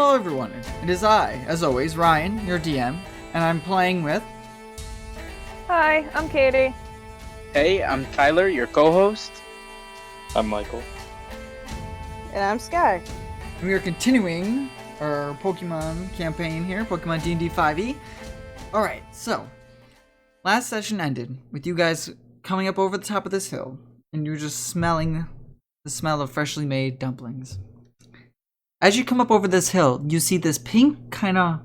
hello everyone. It is I, as always, Ryan, your DM, and I'm playing with... Hi, I'm Katie. Hey, I'm Tyler, your co-host. I'm Michael. And I'm Sky. And we are continuing our Pokemon campaign here, Pokemon D&D 5e. Alright, so, last session ended with you guys coming up over the top of this hill, and you're just smelling the smell of freshly made dumplings. As you come up over this hill, you see this pink hut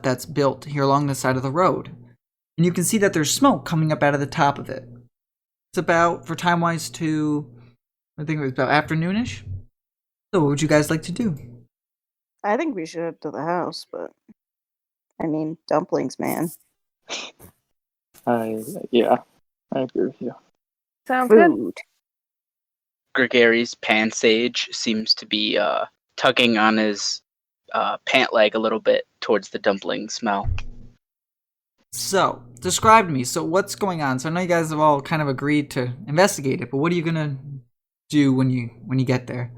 that's built here along the side of the road. And you can see that there's smoke coming up out of the top of it. It's about, for time-wise, I think it was about afternoonish. So what would you guys like to do? I think we should head to the house, but... I mean, dumplings, man. I agree with you. Sounds good. Food. Gregary's Pansage seems to be tugging on his pant leg a little bit towards the dumpling smell. So, describe to me. So what's going on? So I know you guys have all kind of agreed to investigate it, but what are you gonna do when you get there?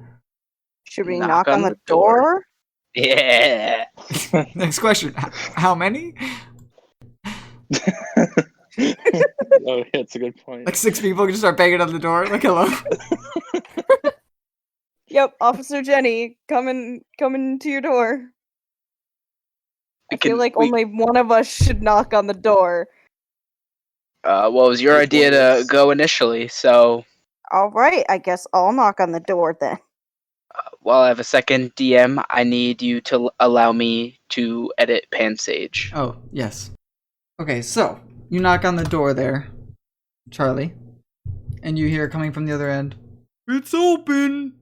Should we knock on the door? Yeah. Next question. How many? Oh, that's a good point. Like 6 people can just start banging on the door? Like, hello? Yep, Officer Jenny, coming to your door. I feel like only one of us should knock on the door. Well, it was your idea to go initially, so... Alright, I guess I'll knock on the door then. While I have a second DM, I need you to allow me to edit Pansage. Oh, yes. Okay, so, you knock on the door there, Charlie, and you hear coming from the other end, "It's open!"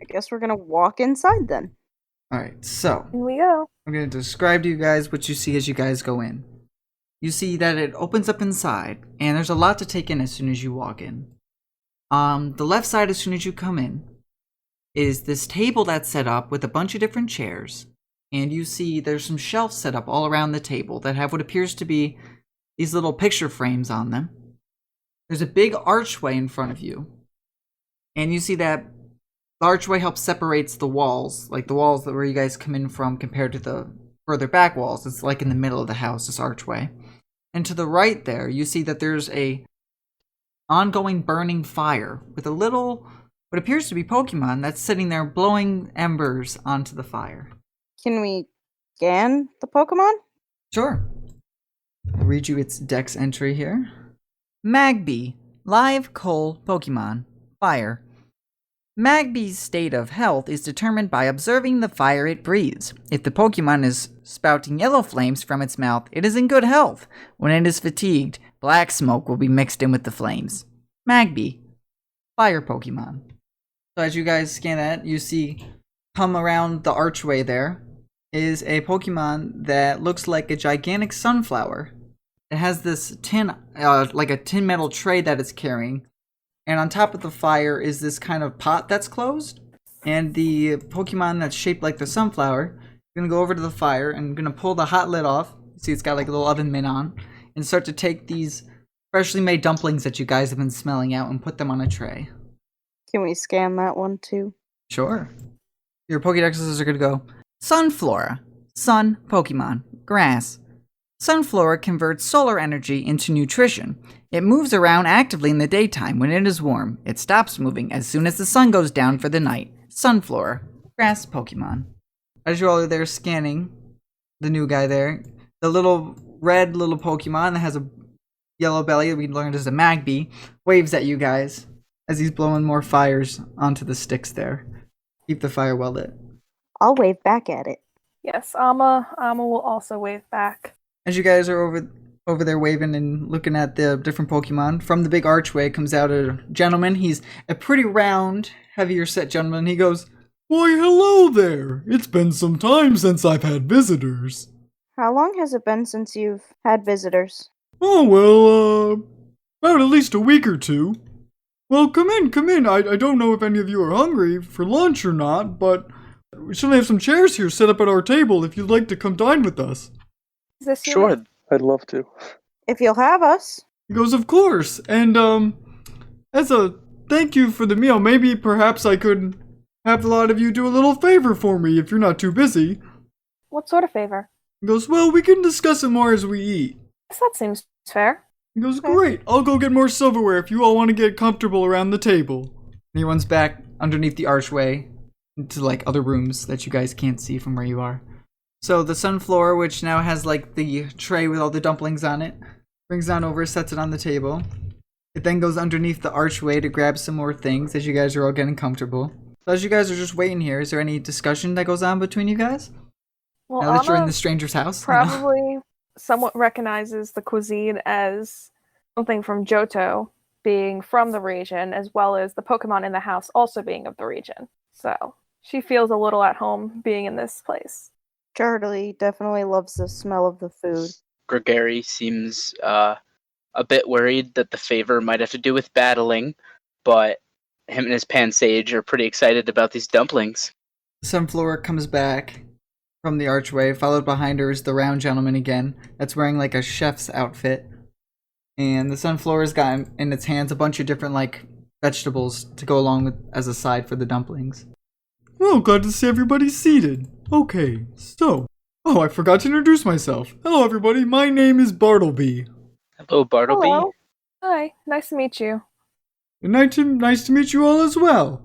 I guess we're gonna walk inside then. Alright, so, Here we go. I'm going to describe to you guys what you see as you guys go in. You see that it opens up inside, and there's a lot to take in as soon as you walk in. The left side, as soon as you come in, is this table that's set up with a bunch of different chairs, and you see there's some shelves set up all around the table that have what appears to be these little picture frames on them. There's a big archway in front of you, and you see that the archway helps separates the walls, like the walls that where you guys come in from compared to the further back walls. It's like in the middle of the house, this archway. And to the right there, you see that there's a ongoing burning fire with a little, what appears to be Pokemon that's sitting there blowing embers onto the fire. Can we scan the Pokemon? Sure. I'll read you its dex entry here. Magby, live coal Pokemon, fire. Magby's state of health is determined by observing the fire it breathes. If the Pokemon is spouting yellow flames from its mouth, it is in good health. When it is fatigued, black smoke will be mixed in with the flames. Magby, fire Pokemon. So as you guys scan that, you see come around the archway there is a Pokemon that looks like a gigantic sunflower. It has this tin, like a tin metal tray that it's carrying. And on top of the fire is this kind of pot that's closed. And the Pokemon that's shaped like the sunflower is going to go over to the fire and going to pull the hot lid off. See, it's got like a little oven mitt on. And start to take these freshly made dumplings that you guys have been smelling out and put them on a tray. Can we scan that one too? Sure. Your Pokédexes are going to go Sunflora, Sun Pokemon, Grass. Sunflora converts solar energy into nutrition. It moves around actively in the daytime when it is warm. It stops moving as soon as the sun goes down for the night. Sunflora, Grass Pokemon. As you're all there scanning the new guy there, the little red little Pokemon that has a yellow belly that we learned is a Magby waves at you guys as he's blowing more fires onto the sticks there. Keep the fire well lit. I'll wave back at it. Yes, Amma will also wave back. As you guys are over there waving and looking at the different Pokemon, from the big archway comes out a gentleman. He's a pretty round, heavier set gentleman. He goes, "Why, hello there. It's been some time since I've had visitors." How long has it been since you've had visitors? "Oh, well, about at least a week or two." "Well, come in. I don't know if any of you are hungry for lunch or not, but we should have some chairs here set up at our table if you'd like to come dine with us." Is this your- Sure. I'd love to. If you'll have us. He goes, "Of course, and as a thank you for the meal, maybe perhaps I could have a lot of you do a little favor for me if you're not too busy. What sort of favor? He goes, well, we can discuss it more as we eat. Guess that seems fair. He goes, great, I'll go get more silverware if you all want to get comfortable around the table. And he runs back underneath the archway into like other rooms that you guys can't see from where you are. So the sunflower, which now has like the tray with all the dumplings on it, brings on over, sets it on the table. It then goes underneath the archway to grab some more things as you guys are all getting comfortable. So as you guys are just waiting here, is there any discussion that goes on between you guys? Well, Now that you're in Amma the stranger's house? you know? probably somewhat recognizes the cuisine as something from Johto, being from the region, as well as the Pokemon in the house also being of the region. So she feels a little at home being in this place. Charlie definitely loves the smell of the food. Gregory seems a bit worried that the favor might have to do with battling, but him and his Pansage are pretty excited about these dumplings. Sunflower comes back from the archway. Followed behind her is the round gentleman again, that's wearing like a chef's outfit. And the sunflower's got in its hands a bunch of different like vegetables to go along with as a side for the dumplings. Well, glad to see everybody seated. Okay, so... Oh, I forgot to introduce myself. Hello, everybody. My name is Bartleby. Hello, Bartleby. Hello. Hi, nice to meet you. And nice to meet you all as well.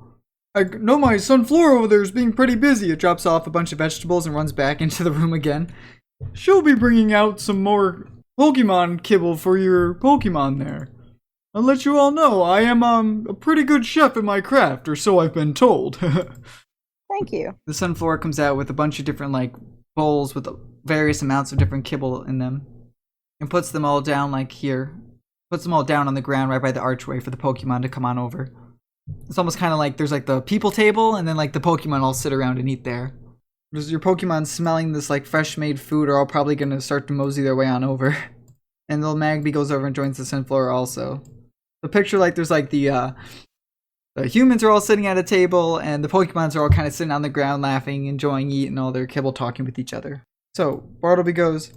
I know my sunflower over there is being pretty busy. It drops off a bunch of vegetables and runs back into the room again. She'll be bringing out some more Pokemon kibble for your Pokemon there. I'll let you all know I am a pretty good chef at my craft, or so I've been told. Thank you. The sunflower comes out with a bunch of different like bowls with various amounts of different kibble in them, and puts them all down like here. Puts them all down on the ground right by the archway for the Pokemon to come on over. It's almost kind of like there's like the people table, and then like the Pokemon all sit around and eat there. Because your Pokemon smelling this like fresh made food are all probably gonna start to mosey their way on over. And little Magby goes over and joins the sunflower also. So picture like there's like the humans are all sitting at a table, and the Pokemons are all kind of sitting on the ground laughing, enjoying eating all their kibble, talking with each other. So Bartleby goes,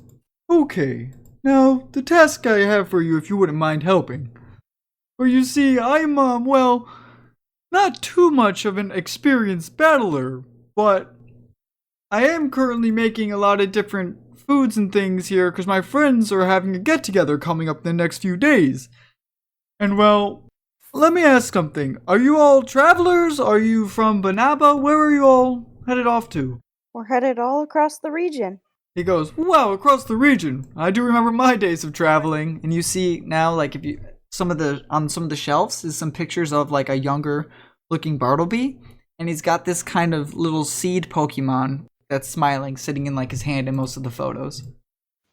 Okay, now the task I have for you, if you wouldn't mind helping. For you see, I'm, well, not too much of an experienced battler, but I am currently making a lot of different foods and things here because my friends are having a get-together coming up in the next few days. And well, let me ask something. Are you all travelers? Are you from Banaba? Where are you all headed off to? We're headed all across the region. He goes, wow, across the region. I do remember my days of traveling. and you see now like if you on some of the shelves is some pictures of like a younger looking Bartleby, and he's got this kind of little seed Pokemon that's smiling, sitting in like his hand in most of the photos.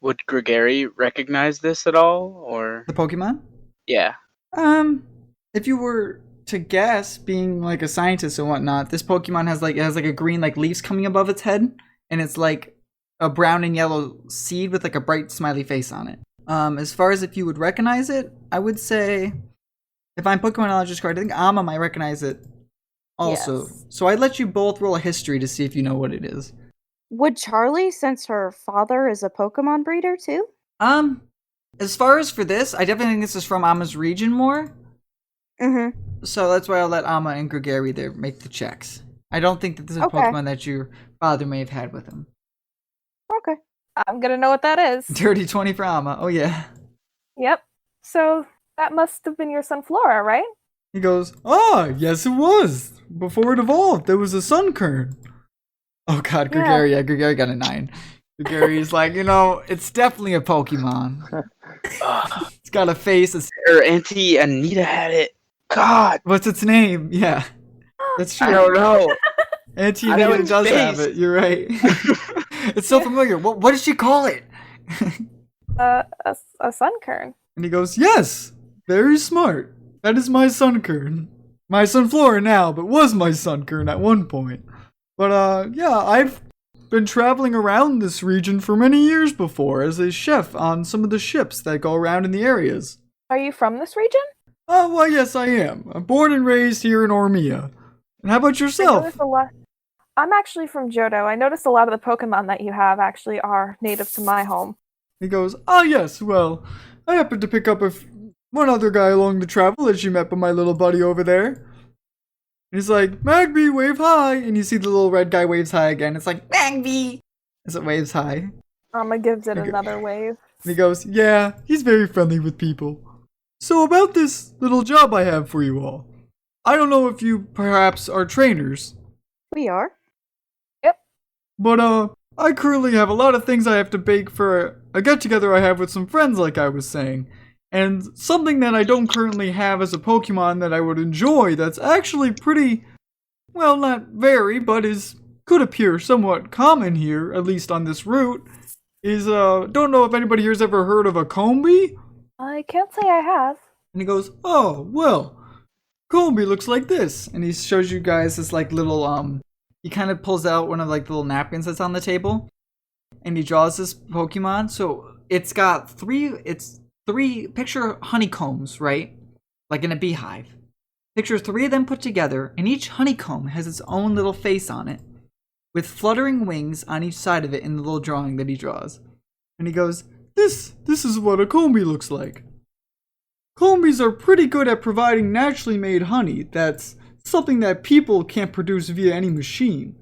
Would Gregory recognize this at all, or The Pokemon? yeah? If you were to guess, being like a scientist and whatnot, this Pokemon has like a green like leaves coming above its head, and it's like a brown and yellow seed with like a bright smiley face on it. As far as if you would recognize it, I would say, if I'm Pokemonologist correct, I think Amma might recognize it also. Yes. So I'd let you both roll a history to see if you know what it is. Would Charlie, since her father is a Pokemon breeder too? As far as for this, I definitely think this is from Amma's region more. Mm-hmm. So that's why I'll let Amma and Gregory there make the checks. I don't think that this is a Okay. Pokemon that your father may have had with him. Okay. I'm gonna know what that is. Dirty 20 for Amma. Oh yeah. Yep. So that must have been your Sunflora, right? He goes, ah, yes it was. Before it evolved, there was a Sunkern. Oh god, Gregory. Yeah, Gregory got a 9. Gregory's like, it's definitely a Pokemon. It's got a face. Her Auntie Anita had it. God, What's its name? Yeah. That's true. I don't know. Auntie I know Anita its does have face. it. You're right. It's so familiar. What did she call it? A Sunkern. And he goes, yes, very smart. That is my Sunkern. My Sunflora now, but was my Sunkern at one point. But yeah, I've been traveling around this region for many years before as a chef on some of the ships that go around in the areas. Are you from this region? Oh, well, yes, I am. I'm born and raised here in Ormia. And how about I yourself? noticed a lot. I'm actually from Johto. I noticed a lot of the Pokemon that you have actually are native to my home. He goes, ah, yes, well, I happened to pick up one other guy along the travel as you met by my little buddy over there. He's like, Magby, wave high. And you see the little red guy waves high again. It's like, Magby, as it waves high. Amma gives it Okay. another wave. And he goes, yeah, he's very friendly with people. So about this little job I have for you all. I don't know if you perhaps are trainers, We are. but I currently have a lot of things I have to bake for a get-together I have with some friends, like I was saying. And something that I don't currently have as a Pokemon that I would enjoy that's actually pretty, well, not very, but could appear somewhat common here, at least on this route, is, don't know if anybody here's ever heard of a Combi? I can't say I have. And he goes, oh, well, Combi looks like this. And he shows you guys this, like, little, he kind of pulls out one of, like, the little napkins that's on the table. And he draws this Pokemon. So it's got three, picture honeycombs, right? Like in a beehive. Picture 3 of them put together, and each honeycomb has its own little face on it, with fluttering wings on each side of it in the little drawing that he draws. And he goes, This is what a Combi looks like. Combis are pretty good at providing naturally made honey that's something that people can't produce via any machine.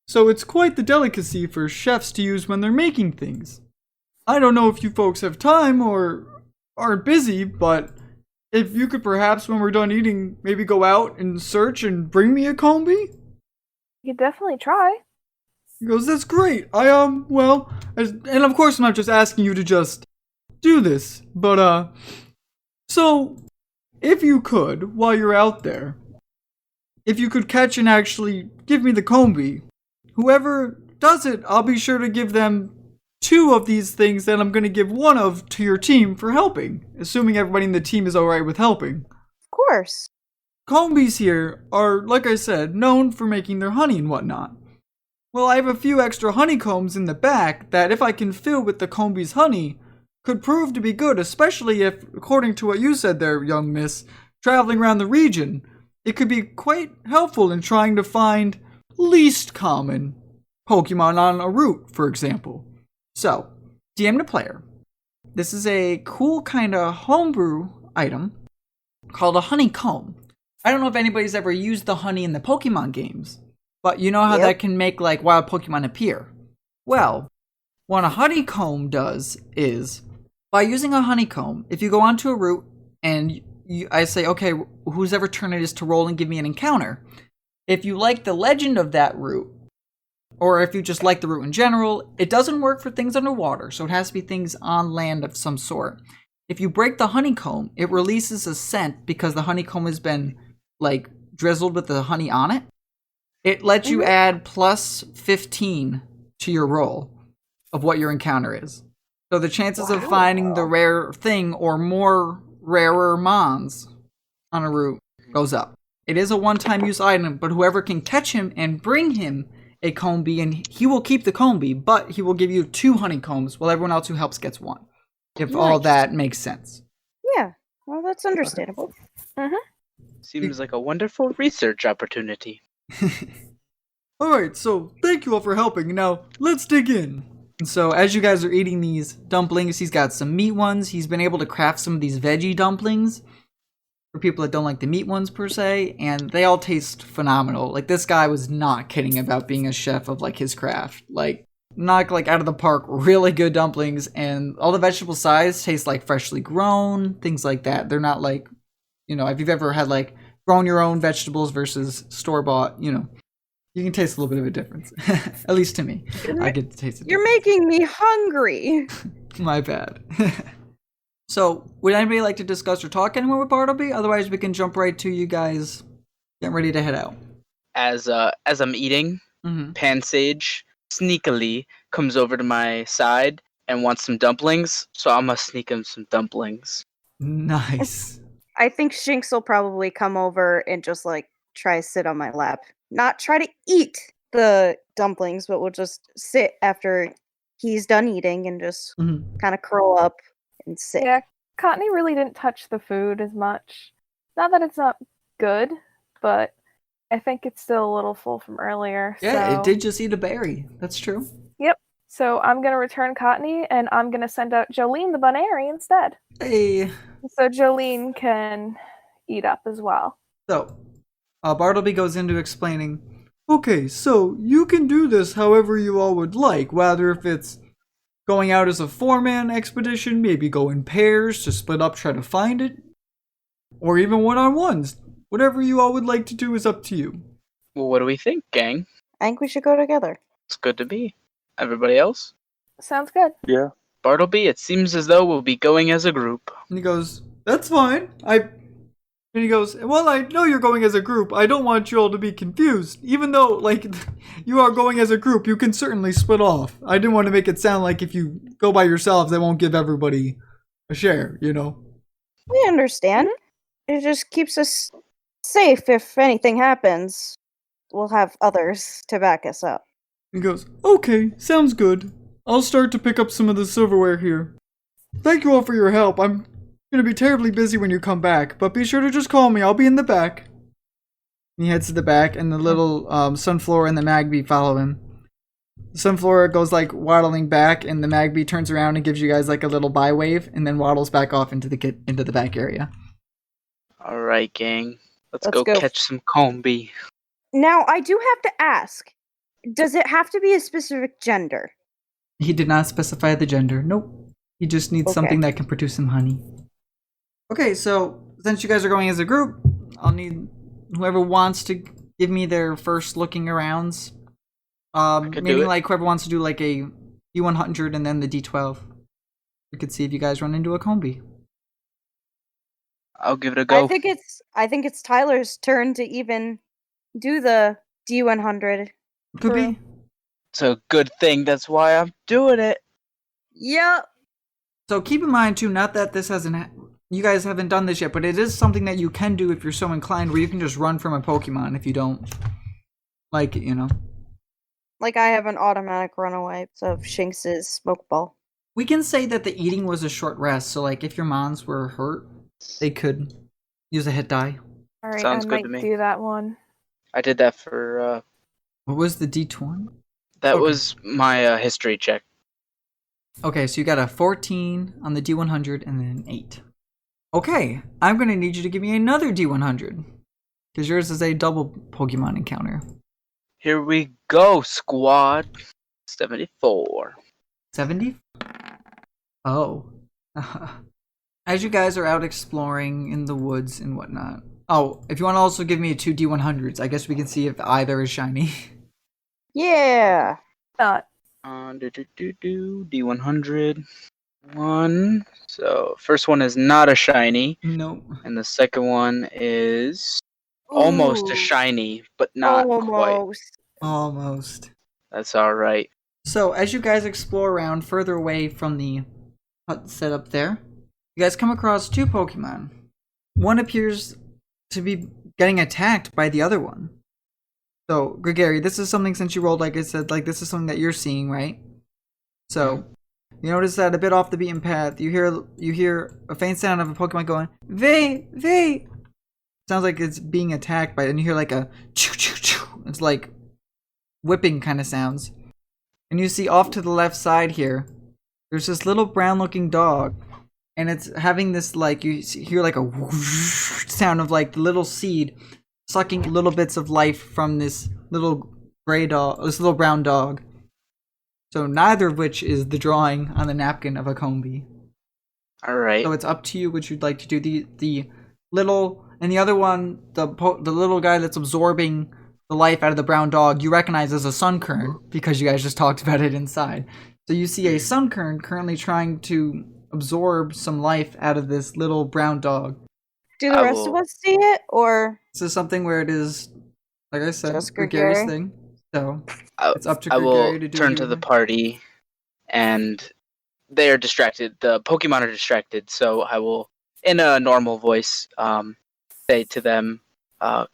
So it's quite the delicacy for chefs to use when they're making things. I don't know if you folks have time or aren't busy, but if you could perhaps, when we're done eating, maybe go out and search and bring me a Combi? You could definitely try. He goes, that's great. And of course I'm not just asking you to just do this, but so if you could, while you're out there, if you could catch and actually give me the Combi, whoever does it, I'll be sure to give them 2 of these things that I'm going to give 1 of to your team for helping, assuming everybody in the team is alright with helping. Of course. Combis here are, like I said, known for making their honey and whatnot. Well, I have a few extra honeycombs in the back that, if I can fill with the Combi's honey, could prove to be good, especially if, according to what you said there, young miss, traveling around the region, it could be quite helpful in trying to find least common Pokemon on a route, for example. So, DM to player. This is a cool kind of homebrew item called a honeycomb. I don't know if anybody's ever used the honey in the Pokemon games, but you know how that can make like wild Pokemon appear. Well, what a honeycomb does is, by using a honeycomb, if you go onto a route and I say, okay, whose ever turn it is to roll and give me an encounter, if you like the legend of that route, or if you just like the route in general, it doesn't work for things underwater, so it has to be things on land of some sort. If you break the honeycomb, it releases a scent because the honeycomb has been, like, drizzled with the honey on it. It lets you add plus 15 to your roll of what your encounter is. So the chances of finding the rare thing or more rarer mons on a route goes up. It is a one-time use item, but whoever can catch him and bring him a Combi, and he will keep the Combi, but he will give you 2 honeycombs, while everyone else who helps gets 1. If all that makes sense. Yeah. Well, that's understandable. Seems like a wonderful research opportunity. Alright, so thank you all for helping. Now, let's dig in. And so, as you guys are eating these dumplings, he's got some meat ones. He's been able to craft some of these veggie dumplings for people that don't like the meat ones per se, and they all taste phenomenal. Like, this guy was not kidding about being a chef of, like, his craft. Like, knock, like, out of the park, really good dumplings, and all the vegetable sides taste like freshly grown, things like that. They're not like, you know, if you've ever had, like, grown your own vegetables versus store-bought, you know, you can taste a little bit of a difference. At least to me. I get to taste it. You're making me hungry. My bad. So, would anybody like to discuss or talk anymore with Bartleby? Otherwise, we can jump right to you guys getting ready to head out. As I'm eating, Pansage sneakily comes over to my side and wants some dumplings, so I'm gonna sneak him some dumplings. Nice. I think Shinx will probably come over and just like try to sit on my lap. Not try to eat the dumplings, but will just sit after he's done eating and just kind of curl up and sit. Yeah, Cottony really didn't touch the food as much. Not that it's not good, but I think it's still a little full from earlier. Yeah, so. It did just eat a berry. That's true. Yep. So I'm going to return Cottony, and I'm going to send out Jolene the Bunary instead. Hey. So Jolene can eat up as well. So, Bartleby goes into explaining, okay, so you can do this however you all would like, whether if it's going out as a 4-man expedition, maybe go in pairs to split up, try to find it, or even one-on-ones. Whatever you all would like to do is up to you. Well, what do we think, gang? I think we should go together. It's good to be. Everybody else? Sounds good. Yeah. Bartleby, it seems as though we'll be going as a group. And he goes, that's fine. And he goes, well, I know you're going as a group. I don't want you all to be confused. Even though, like, you are going as a group, you can certainly split off. I didn't want to make it sound like if you go by yourselves, they won't give everybody a share, you know? We understand. It just keeps us safe if anything happens. We'll have others to back us up. He goes, okay, sounds good. I'll start to pick up some of the silverware here. Thank you all for your help. I'm going to be terribly busy when you come back, but be sure to just call me. I'll be in the back. And he heads to the back, and the little Sunflower and the Magby follow him. The Sunflower goes like waddling back, and the Magby turns around and gives you guys like a little bye wave, and then waddles back off into the back area. All right, gang. Let's Let's go go. catch some combi. Now, I do have to ask, does it have to be a specific gender? He did not specify the gender. Nope. He just needs Okay. something that can produce some honey. Okay, so since you guys are going as a group, I'll need whoever wants to give me their first looking arounds. could Maybe do it. like whoever wants to do like a D100 and then the D12. We could see if you guys run into a combi. I'll give it a go. I think it's Tyler's turn to even do the D100. Could True. be. It's a good thing. That's why I'm doing it. Yep. So keep in mind too, not that this hasn't, you guys haven't done this yet, but it is something that you can do if you're so inclined, where you can just run from a Pokemon if you don't like it, you know. Like I have an automatic runaway of Shinx's smoke ball. We can say that the eating was a short rest, so like if your mons were hurt, they could use a hit die. All right, Sounds I good might to me. do that one. I did that for, What was the D20? that Okay. was my history check. Okay, so you got a 14 on the D100 and then an 8. Okay, I'm going to need you to give me another D100. Because yours is a double Pokemon encounter. Here we go, squad. 74. 70? Oh. As you guys are out exploring in the woods and whatnot. Oh, if you want to also give me 2 D100s, I guess we can see if either is shiny. Yeah. Not. D100. 1. So, first one is not a shiny. Nope. And the second one is almost a Ooh, shiny, but not quite. almost. Almost. That's alright. So, as you guys explore around further away from the hut set up there, you guys come across 2 Pokemon. One appears to be getting attacked by the other one. So, Gregory, this is something, since you rolled, like I said, like this is something that you're seeing, right? So, you notice that a bit off the beaten path, you hear a faint sound of a Pokemon going, "Vey, Vey!" Sounds like it's being attacked by, and you hear like a choo choo choo. It's like whipping kind of sounds. And you see off to the left side here, there's this little brown looking dog. And it's having this, like, hear like a whoosh sound of like the little seed sucking little bits of life from this little this little brown dog. So neither of which is the drawing on the napkin of a combi. Alright. So it's up to you what you'd like to do. The little, and the other one, the little guy that's absorbing the life out of the brown dog, you recognize as a Sunkern because you guys just talked about it inside. So you see a Sunkern currently trying to absorb some life out of this little brown dog. Do the I rest of will- us see it, or This is something where it is, like I said, Just Gregary's Gregory? thing. So I, it's up to I will Gregory to do turn what to he the would. party, and they are distracted. The Pokemon are distracted, so I will, in a normal voice, say to them,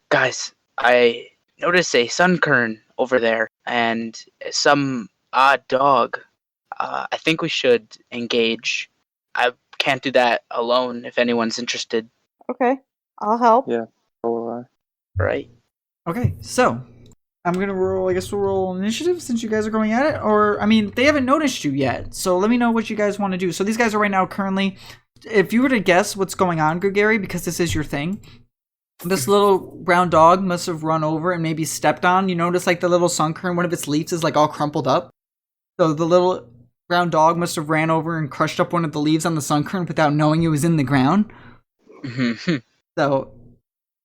guys, I noticed a Sunkern over there, and some odd dog. I think we should engage. I can't do that alone if anyone's interested, okay, I'll help. Yeah. So will right? Okay, so I'm gonna roll. I guess we'll roll initiative since you guys are going at it. Or I mean, they haven't noticed you yet, so let me know what you guys want to do. So these guys are right now currently. If you were to guess what's going on, Gregory, because this is your thing, This little brown dog must have run over and maybe stepped on. You notice like the little sunkern, one of its leaves is like all crumpled up. So the little brown dog must have ran over and crushed up one of the leaves on the sunkern without knowing it was in the ground. So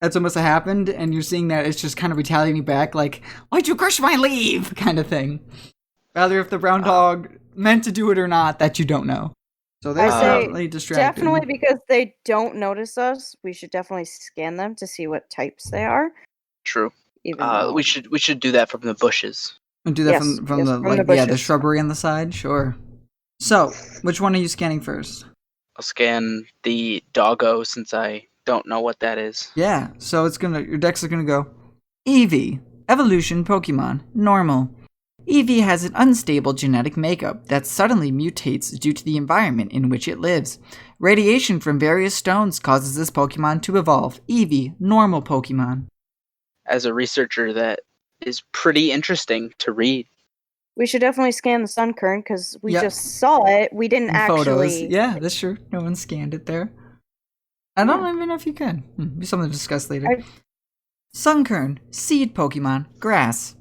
that's what must have happened, and you're seeing that it's just kind of retaliating back, like, why'd you crush my leaf? Kind of thing. Rather if the brown dog meant to do it or not, that you don't know. So they're I say definitely distracted. definitely because they don't notice us. We should definitely scan them to see what types they are. True. Even though We should do that from the bushes. And do that Yes, from yes, the from like the the bushes. shrubbery on the side, sure. So, which one are you scanning first? I'll scan the doggo since I don't know what that is. Yeah, so your dex is gonna go Eevee, evolution Pokemon, normal. Eevee has an unstable genetic makeup that suddenly mutates due to the environment in which it lives. Radiation from various stones causes this Pokemon to evolve. Eevee, normal Pokemon. As a researcher, that is pretty interesting to read. we should definitely scan the Sunkern because we Yep. just saw it. We didn't In actually. photos. Yeah, that's true. No one scanned it there. I don't even know if you can. Be something to discuss later. Sunkern, seed Pokemon, grass.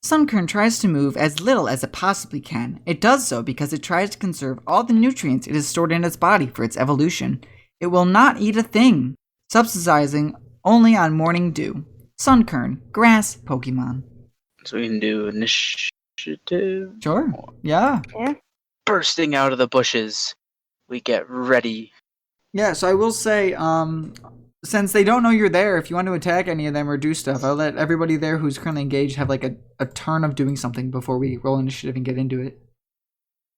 Sunkern tries to move as little as it possibly can. It does so because it tries to conserve all the nutrients it has stored in its body for its evolution. It will not eat a thing, subsidizing only on morning dew. Sunkern, grass Pokemon. So we can do initiative. Sure. Yeah. Bursting out of the bushes, we get ready. Yeah, so I will say, since they don't know you're there, if you want to attack any of them or do stuff, I'll let everybody there who's currently engaged have like a turn of doing something before we roll initiative and get into it.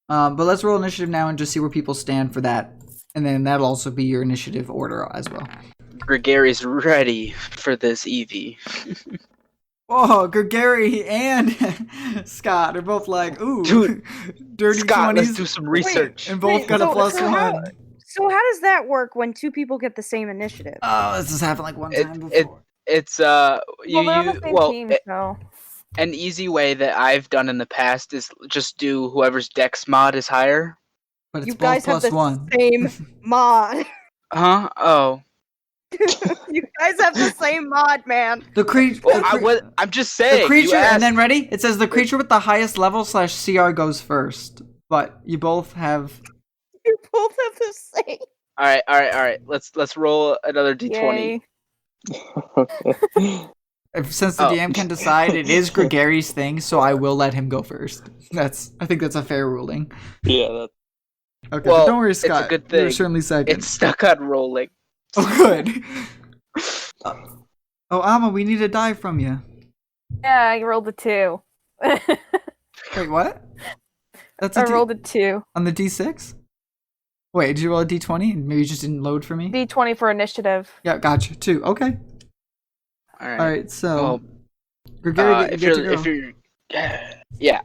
But let's roll initiative now and just see where people stand for that. And then that'll also be your initiative order as well. Gregary's ready for this Eevee. Oh, Gregory and Scott are both like, ooh, Dude, dirty Scott, 20s. let's do some research. And both got a plus one. So how does that work when two people get the same initiative? Oh, this has happened like one time It- before. It's Well, they're on the same team, so an easy way that I've done in the past is just do whoever's dex mod is higher. But it's You both guys have plus the one. same mod. Huh? Oh. You guys have the same mod, man. The creature. Well, I'm just saying. The creature, you asked- and then ready? It says the creature with the highest level / CR goes first. But you both have. You both have the same. All right. Let's roll another d20. yay. Since the Oh. DM can decide, it is Gregary's thing, so I will let him go first. I think that's a fair ruling. Yeah, that, Okay, Well, but don't worry, it's a Scott. good You're thing. certainly second. It's stuck on rolling. Oh, good. Oh, Amma, we need a die from you. Yeah, I rolled a 2. Wait, what? That's I a D- rolled a 2. on the D6? Wait, did you roll a D20 and maybe it just didn't load for me? D20 for initiative. Yeah, gotcha. 2. Okay. All right. All right. So, Well, Gregory, if you're, yeah,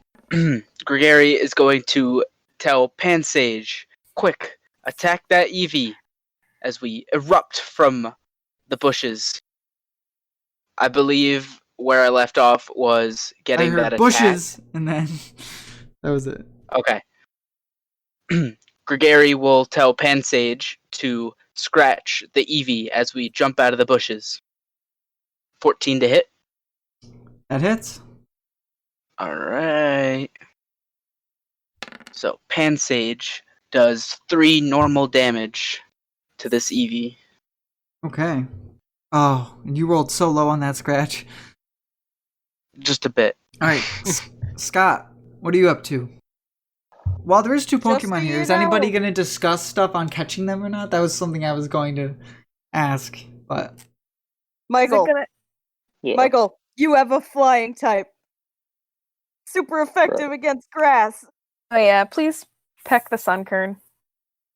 Gregory is going to tell Pansage, quick, attack that Eevee, as we erupt from the bushes. I believe where I left off was I getting heard that bushes, and then that was it. attack. Okay. Gregory will tell Pansage to scratch the Eevee as we jump out of the bushes. 14 to hit. That hits. Alright. So Pansage does 3 normal damage to this Eevee. Okay. Oh, and you rolled so low on that scratch. Just a bit. All right, Scott, what are you up to? While there is 2 Just so Pokemon here, you is anybody know. going to discuss stuff on catching them or not? That was something I was going to ask, but Is it Michael, gonna- yeah. Michael, you have a flying type. Super effective against grass. Oh yeah, please peck the Sunkern.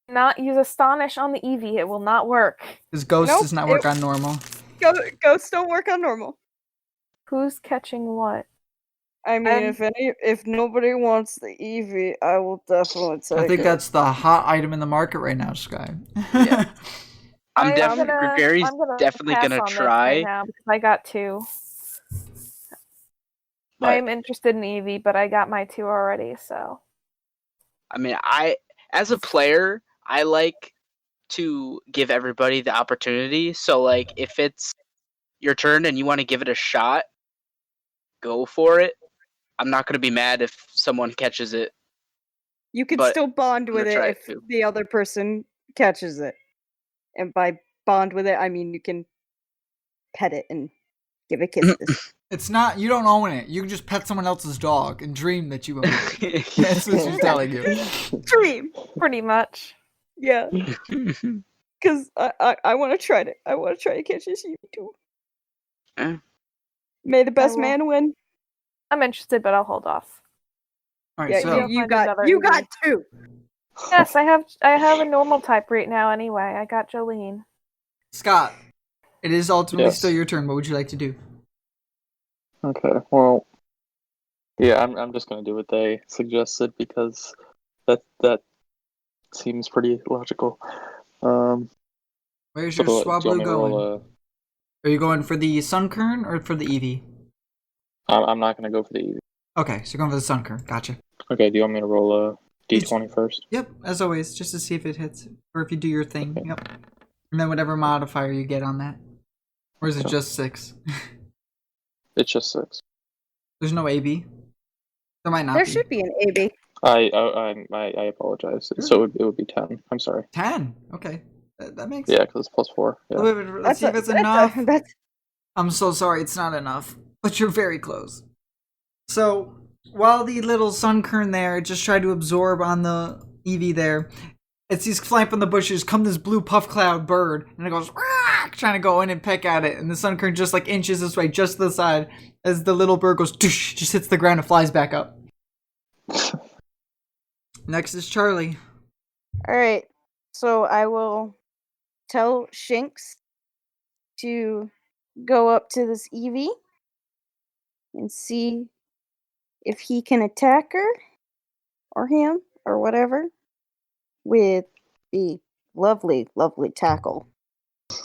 Not use Astonish on the Eevee. It will not work. his ghost Nope, does not work it- on normal. Ghosts don't work on normal. Who's catching what? I mean, Um, if nobody wants the Eevee, I will definitely take I think it. that's the hot item in the market right now, Sky. Yeah. I'm I'm definitely gonna- Gregory's I'm gonna definitely pass gonna on this try. right now because I got 2. But I'm interested in Eevee, but I got my 2 already. So I mean, as a player, I like to give everybody the opportunity. So like if it's your turn and you want to give it a shot, go for it. I'm not going to be mad if someone catches it. You can But still bond I'm with gonna it try if it too. the other person catches it. And by bond with it, I mean you can pet it and give it kisses. It's not, you don't own it. You can just pet someone else's dog and dream that you own it. That's what she's telling you. Dream. Pretty much. Yeah. Because I want to try to. I want to try to catch this Eevee too. Eh. May the best will. man win. I'm interested, but I'll hold off. All right, Yeah, so you Find got another you Eevee. got two. Yes, I have a normal type right now anyway. I got Jolene. Scott, it is ultimately Yes. still your turn. What would you like to do? Okay, well, yeah, I'm just gonna do what they suggested because that seems pretty logical. Where's So your do you want Swablu me to roll going? Are you going for the Sunkern or for the Eevee? I'm not gonna go for the Eevee. Okay, so you're going for the Sunkern. Gotcha. Okay, do you want me to roll a D20 first? Yep, as always, just to see if it hits. Or if you do your thing. Okay. Yep. And then whatever modifier you get on that. Or is it Okay. just 6? It's just 6. There's no AB? There might not There be. should be an AB. I apologize. Sure. So it would be 10. I'm sorry. 10? Okay. That makes Yeah, because it's +4. Yeah. Let's see if it's enough. That's I'm so sorry, it's not enough. But you're very close. So, while the little Sunkern there just tried to absorb on the Eevee there, as he's flying from the bushes, come this blue puff cloud bird, and it goes, "Rah!" trying to go in and peck at it, and the Sunkern just like inches this way, just to the side, as the little bird goes, "Toosh," just hits the ground and flies back up. Next is Charlie. all right. So I will tell Shinx to go up to this Eevee and see if he can attack her or him or whatever with the lovely, lovely tackle.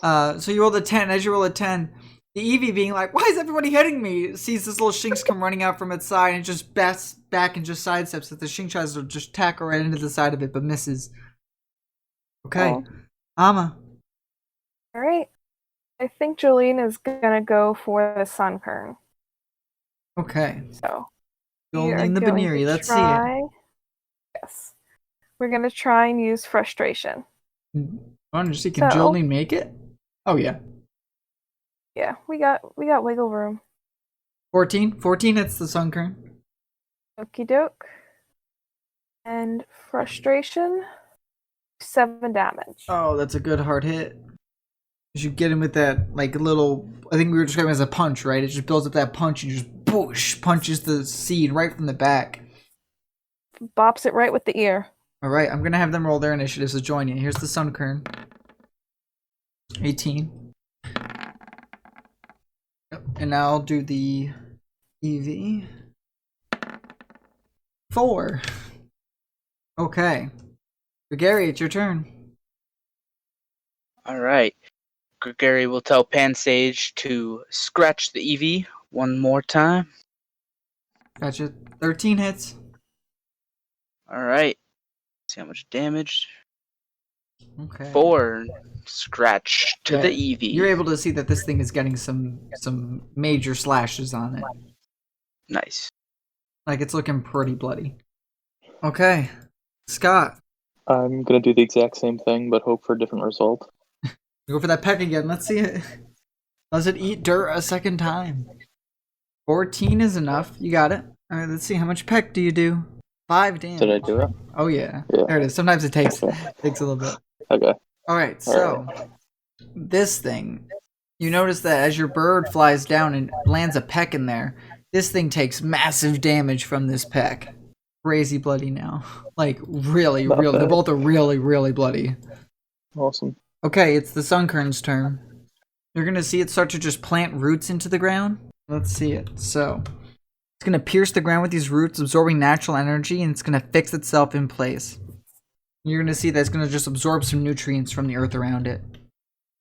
So you rolled a 10. As you roll a 10, the Eevee being like, "Why is everybody hitting me?" sees this little Shinx come running out from its side and just bats back and just sidesteps it. The Shinx tries to just tackle right into the side of it, but misses. Okay. Oh. Ama. All right. I think Jolene is gonna go for the Sunkern. Okay. So we are Jolene the going Baneri. to Let's try- Yes. We're gonna try and use frustration. see it. I want to see, can So- Jolene make it? Oh, yeah. Yeah, we got wiggle room. 14? 14 hits the Sunkern. Okie doke. And frustration, 7 damage. Oh, that's a good hard hit. You should get him with that, like, little, I think we were describing it as a punch, right? It just builds up that punch and just boosh, punches the seed right from the back. Bops it right with the ear. Alright, I'm going to have them roll their initiatives to join you. Here's the Sunkern. 18. Yep. And now I'll do the EV. 4. Okay. Gary, it's your turn. All right. Gregory will tell Pansage to scratch the Eevee one more time. Gotcha. 13 hits. All right. See how much damage. Okay. 4 scratch to Yeah, the Eevee. You're able to see that this thing is getting some major slashes on it. Nice. Like, it's looking pretty bloody. Okay. Scott, I'm gonna do the exact same thing, but hope for a different result. go for that peck again. Let's see it. Does it eat dirt a second time? 14 is enough. You got it. Alright, let's see. How much peck do you do? 5 damage. Did I do it? Oh, yeah. Yeah. There it is. Sometimes it takes Okay. a little bit. Okay. Alright, so this thing, you notice that as your bird flies down and lands a peck in there, this thing takes massive damage from this peck. Crazy bloody now. Like, really, Not really. They bad. both are really, really bloody. Awesome. Okay, it's the Sunkern's turn. You're gonna see it start to just plant roots into the ground. Let's see it. So, it's gonna pierce the ground with these roots, absorbing natural energy, and it's gonna fix itself in place. You're gonna see that it's gonna just absorb some nutrients from the earth around it.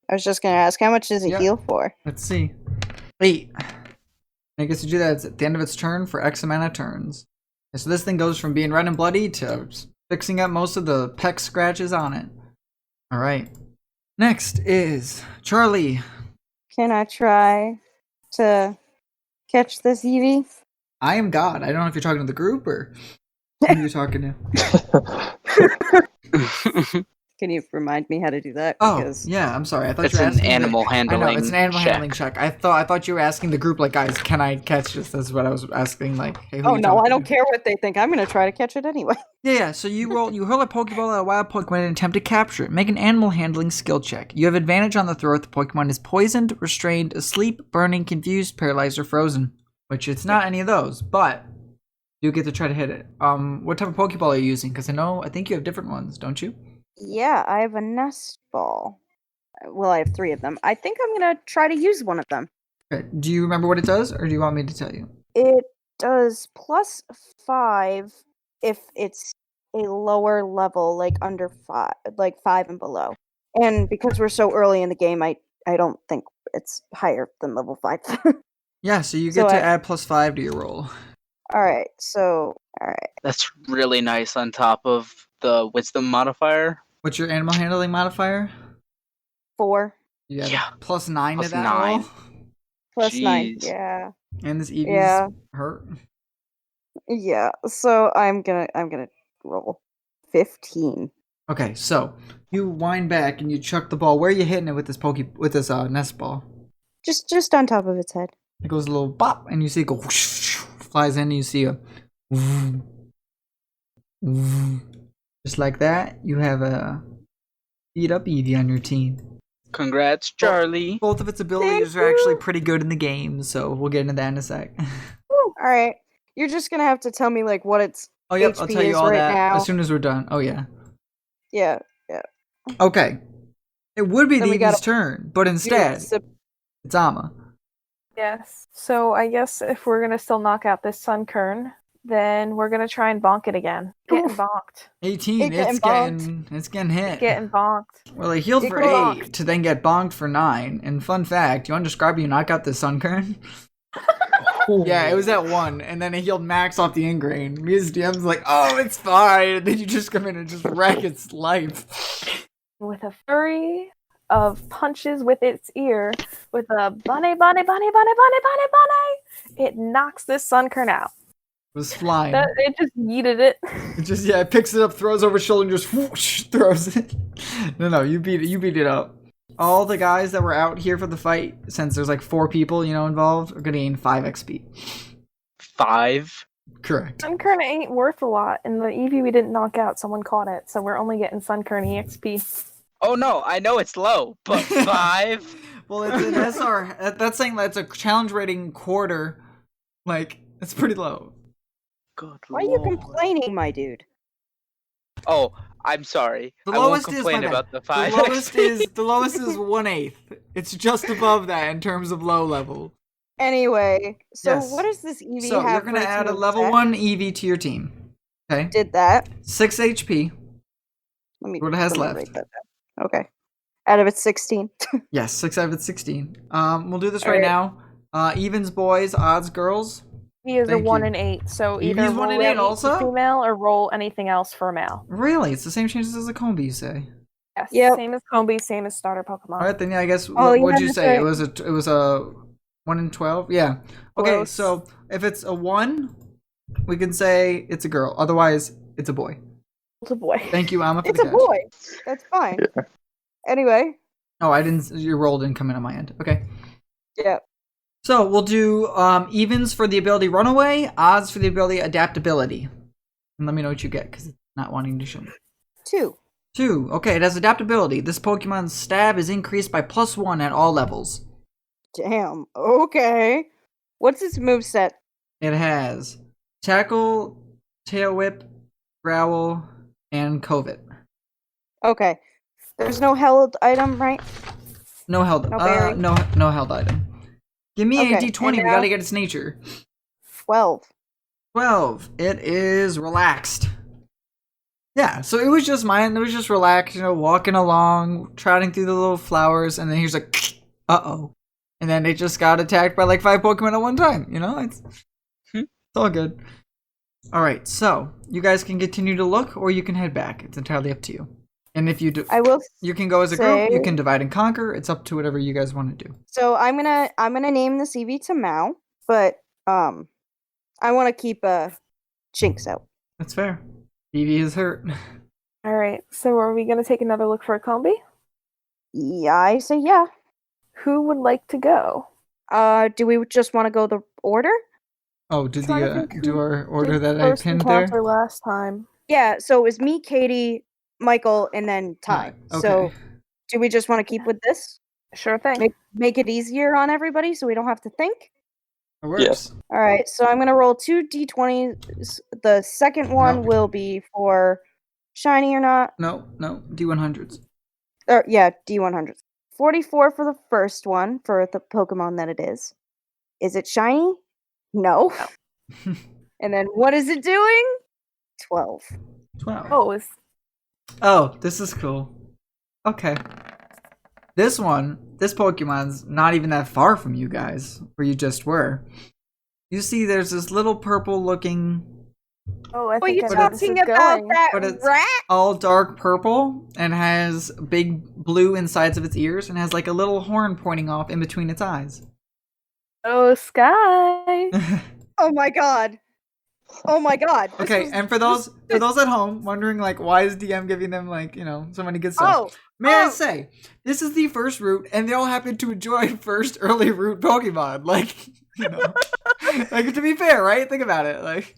I was just gonna ask, how much does it Yeah. heal for? Let's see. 8. I guess you do that at the end of its turn for X amount of turns. And so this thing goes from being red and bloody to fixing up most of the peck scratches on it. Alright. Next is Charlie. can I try to catch this Eevee? I am God. I don't know if you're talking to the group or who you're talking to. Can you remind me how to do that? Oh, Because yeah, I'm sorry. I thought It's you were an asking animal I handling know, it's an animal check. handling check. I thought you were asking the group, like, guys, can I catch this? That's what I was asking, like, hey, who oh you no, I talking don't to? care what they think. I'm gonna try to catch it anyway. Yeah, so you hurl a Pokeball at a wild Pokemon and attempt to capture it. Make an animal handling skill check. You have advantage on the throw if the Pokemon is poisoned, restrained, asleep, burning, confused, paralyzed, or frozen. Which it's not any of those, but you get to try to hit it. What type of Pokeball are you using? Because I think you have different ones, don't you? Yeah, I have a nest ball. Well, I have 3 of them. I think I'm gonna try to use one of them. Okay. Do you remember what it does, or do you want me to tell you? It does +5 if it's a lower level, like under 5, like 5 and below. And because we're so early in the game, I don't think it's higher than level 5. Yeah, so you So get to I- add +5 to your roll. All right, so all right, That's really nice on top of the wisdom modifier. What's your animal handling modifier? 4 You add Yeah. +9 to Plus that 9. roll. plus 9. Jeez. Yeah, And this Eevee's Yeah. hurt. yeah. So I'm gonna roll 15. Okay, so you wind back and you chuck the ball. Where are you hitting it with this nest ball? Just on top of its head. It goes a little bop, and you see it go whoosh, flies in, and you see a vroom, vroom. Just like that. You have a beat up Eevee on your team. Congrats, Charlie. Both of its abilities Thank are actually you. pretty good in the game, so we'll get into that in a sec. All right, you're just gonna have to tell me like what its Oh yep, I'll HP tell you is all right that now. as soon as we're done. Oh yeah. Yeah. Okay. It would be Then the we gotta- Eevee's turn, but instead it's Amma. Yes. So I guess if we're gonna still knock out this Sunkern, then we're gonna try and bonk it again. Getting Oof. bonked. 18. It It's getting getting hit. Getting bonked. Well, it healed It for got 8 to then get bonked for 9. And fun fact, you want to describe how you knock out the Sunkern? Yeah, it was at 1, and then it healed max off the ingrain. Me as DM's like, oh, it's fine. And then you just come in and just wreck its life. With a flurry of punches with its ear, with a bunny, bunny, bunny, bunny, bunny, bunny, bunny, it knocks this Sunkern out. It was flying. It just yeeted it. It just, yeah, it picks it up, throws over its shoulder, and just whoosh, throws it. No, you beat it. You beat it up. All the guys that were out here for the fight, since there's like 4 people, involved, are gonna gain 5 XP. 5. Correct. Sunkern ain't worth a lot, and the Eevee we didn't knock out, someone caught it, so we're only getting Sunkern EXP. Oh no, I know it's low, but 5? Well, it's an SR. That's saying that's a challenge rating quarter. Like, it's pretty low. Good Why are you lord. complaining, my dude? Oh, I'm sorry. The I won't lowest is complain my bad. about the 5. The lowest is 1/8. It's just above that in terms of low level. Anyway, so Yes. what does this Eevee So have? you're gonna for its add a move level set? 1 EV to your team. Okay. Did that? 6 HP. Let me. What it has let me left. write that down. Okay. Out of its 16. Yes, 6 out of its 16. We'll do this All right right. now. Evens boys, odds girls. He is Thank a 1 you. in 8, so Eevee's either 1 in roll 8 8 also? for female or roll anything else for a male. Really, it's the same chances as a Combi, you say. Yes, Yep. same as Combi, same as starter Pokemon. All right, then yeah, I guess. Oh, yeah, What'd you that's say? right. It was a 1 in 12. Yeah. Okay, Close. so if it's a 1, we can say it's a girl. Otherwise, it's a boy. It's a boy. Thank you, Amma, for It's the a catch. boy. That's fine. Yeah. Anyway, Oh, I didn't. Your roll didn't come in on my end. Okay. yeah. So we'll do evens for the ability Runaway, odds for the ability Adaptability. And let me know what you get because it's not wanting to show me. 2. 2. Okay, it has Adaptability. This Pokemon's stab is increased by +1 at all levels. Damn. Okay. What's its moveset? It has Tackle, Tail Whip, Growl, and Covet. Okay. There's no held item, right? No held. No berry? No held item. Give me a Okay, D20. and We now- gotta get its nature. 12. 12. It is relaxed. Yeah, so it was just mine. It was just relaxed, walking along, trotting through the little flowers, and then here's like, uh-oh. And then it just got attacked by like 5 Pokemon at one time, It's all good. Alright, so, you guys can continue to look, or you can head back. It's entirely up to you. And if you do, I will. you can go as a group. You say- can divide and conquer. It's up to whatever you guys want to do. So I'm gonna name the CV to Mao, but I want to keep Shinx out. That's fair. Evie is hurt. All right. So are we gonna take another look for a combi? Yeah, I say yeah. Who would like to go? Do we just want to go the order? Oh, did Trying to the think do who our order did that I first pinned there? encounter last time. Yeah. So it was me, Katie, Michael, and then Ty. Right, okay. So do we just want to keep with this? Sure thing. Make it easier on everybody so we don't have to think? It works. Yes. All right, so I'm gonna roll 2 d20s. The second one Nope. will be for shiny or not. No, D100s. Or yeah, d100s. 44 for the first one for the Pokemon that it is. Is it shiny? No. And then what is it doing? 12. 12. Oh, This is cool. Okay. This Pokemon's not even that far from you guys, where you just were. You see there's this little purple looking, I Well, think you're I know where this talking is about going. that But it's- rat? all dark purple, and has big blue insides of its ears, and has like a little horn pointing off in between its eyes. Oh, Sky. Oh my god. Oh my god. This Okay, was- and for those at home wondering like why is DM giving them like, so many good stuff. May I say, this is the first route, and they all happen to enjoy first early route Pokemon. Like, like to be fair, right? Think about it. Like,